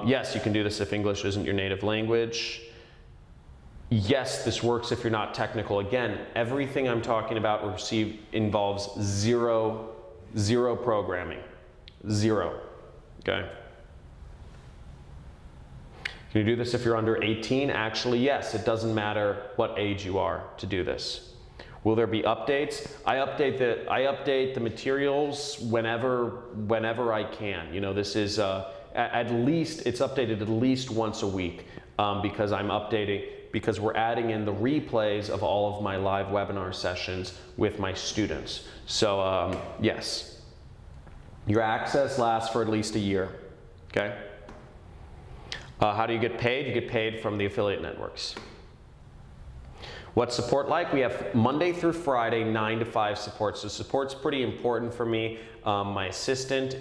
Yes, you can do this if English isn't your native language. Yes, this works if you're not technical. Again, everything I'm talking about involves zero programming. Zero, okay? Can you do this if you're under 18? Actually, yes, it doesn't matter what age you are to do this. Will there be updates? I update the materials whenever I can. This is it's updated at least once a week because we're adding in the replays of all of my live webinar sessions with my students. So yes, your access lasts for at least a year. Okay. How do you get paid? You get paid from the affiliate networks. What's support like? We have Monday through Friday, 9 to 5 support. So support's pretty important for me. My assistant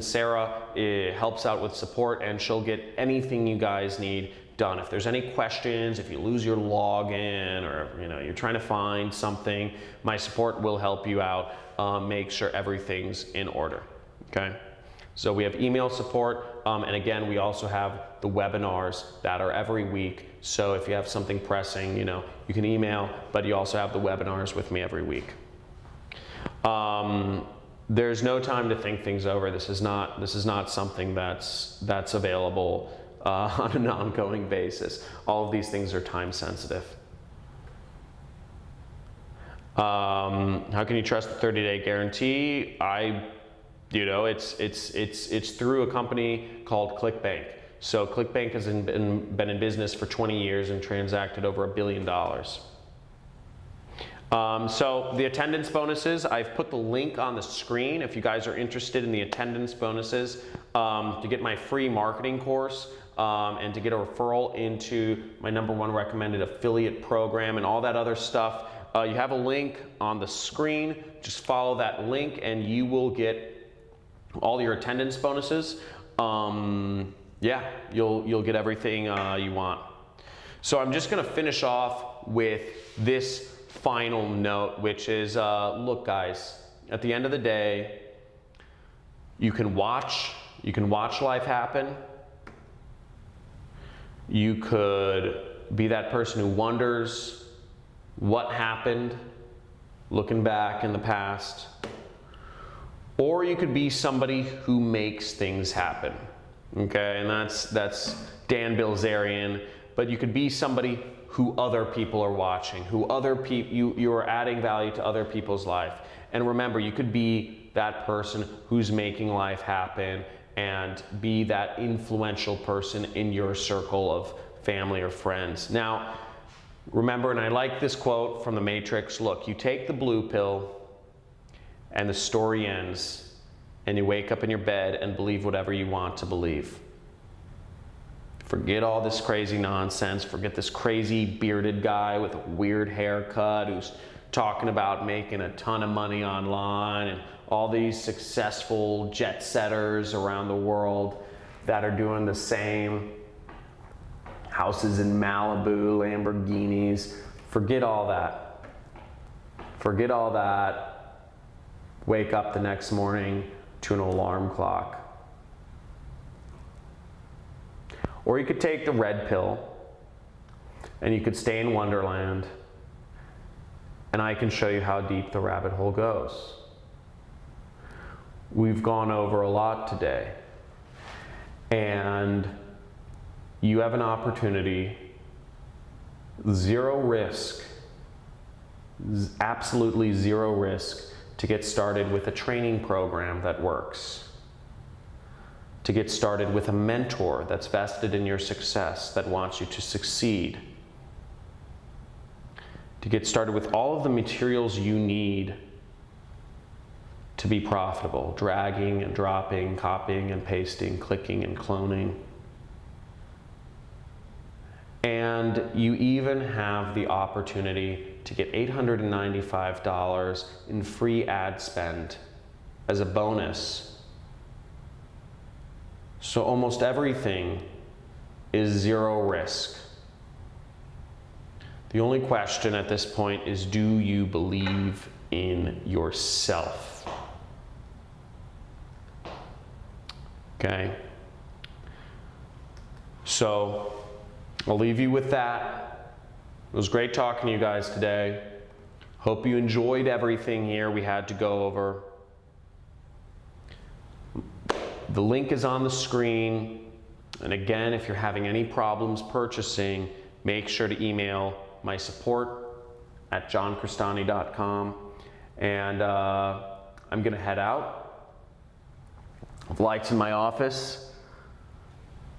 Sarah helps out with support, and she'll get anything you guys need done. If there's any questions, if you lose your login, or you're trying to find something, my support will help you out. Make sure everything's in order. Okay. So we have email support, and again, we also have the webinars that are every week. So if you have something pressing, you can email, but you also have the webinars with me every week. There's no time to think things over. This is not something that's available on an ongoing basis. All of these things are time sensitive. How can you trust the 30-day guarantee? It's through a company called Clickbank. So Clickbank has been in business for 20 years and transacted over $1 billion. So the attendance bonuses, I've put the link on the screen if you guys are interested in the attendance bonuses to get my free marketing course and to get a referral into my #1 recommended affiliate program and all that other stuff. You have a link on the screen. Just follow that link and you will get all your attendance bonuses. Yeah, you'll get everything you want. So I'm just gonna finish off with this final note, which is, look guys, at the end of the day, you can watch life happen. You could be that person who wonders what happened, looking back in the past. Or you could be somebody who makes things happen. Okay, and that's Dan Bilzerian, but you could be somebody who other people are watching, you are adding value to other people's life. And remember, you could be that person who's making life happen and be that influential person in your circle of family or friends. Now, remember, and I like this quote from The Matrix, look, you take the blue pill and the story ends, and you wake up in your bed and believe whatever you want to believe. Forget all this crazy nonsense. Forget this crazy bearded guy with a weird haircut who's talking about making a ton of money online, and all these successful jet setters around the world that are doing the same. Houses in Malibu, Lamborghinis. Forget all that. Forget all that. Wake up the next morning to an alarm clock. Or you could take the red pill and you could stay in Wonderland, and I can show you how deep the rabbit hole goes. We've gone over a lot today, and you have an opportunity, zero risk, absolutely zero risk, to get started with a training program that works, to get started with a mentor that's vested in your success, that wants you to succeed, to get started with all of the materials you need to be profitable, dragging and dropping, copying and pasting, clicking and cloning. And you even have the opportunity to get $895 in free ad spend as a bonus. So almost everything is zero risk. The only question at this point is, do you believe in yourself? Okay. So I'll leave you with that. It was great talking to you guys today. Hope you enjoyed everything here we had to go over. The link is on the screen. And again, if you're having any problems purchasing, make sure to email my support at johncristani.com. And I'm gonna head out. The lights in my office,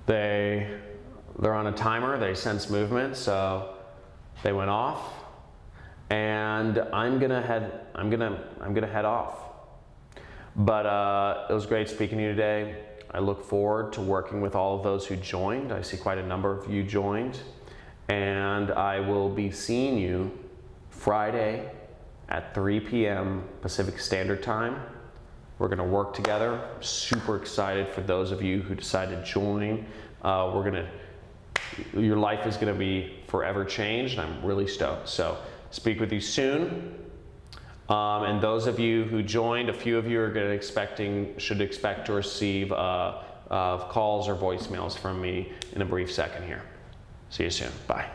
they're on a timer, they sense movement, so they went off. And I'm gonna head off. But it was great speaking to you today. I look forward to working with all of those who joined. I see quite a number of you joined. And I will be seeing you Friday at 3 p.m. Pacific Standard Time. We're gonna work together. Super excited for those of you who decide to join. Your life is gonna be forever changed, and I'm really stoked. So speak with you soon. And those of you who joined, a few of you are should expect to receive calls or voicemails from me in a brief second here. See you soon. Bye.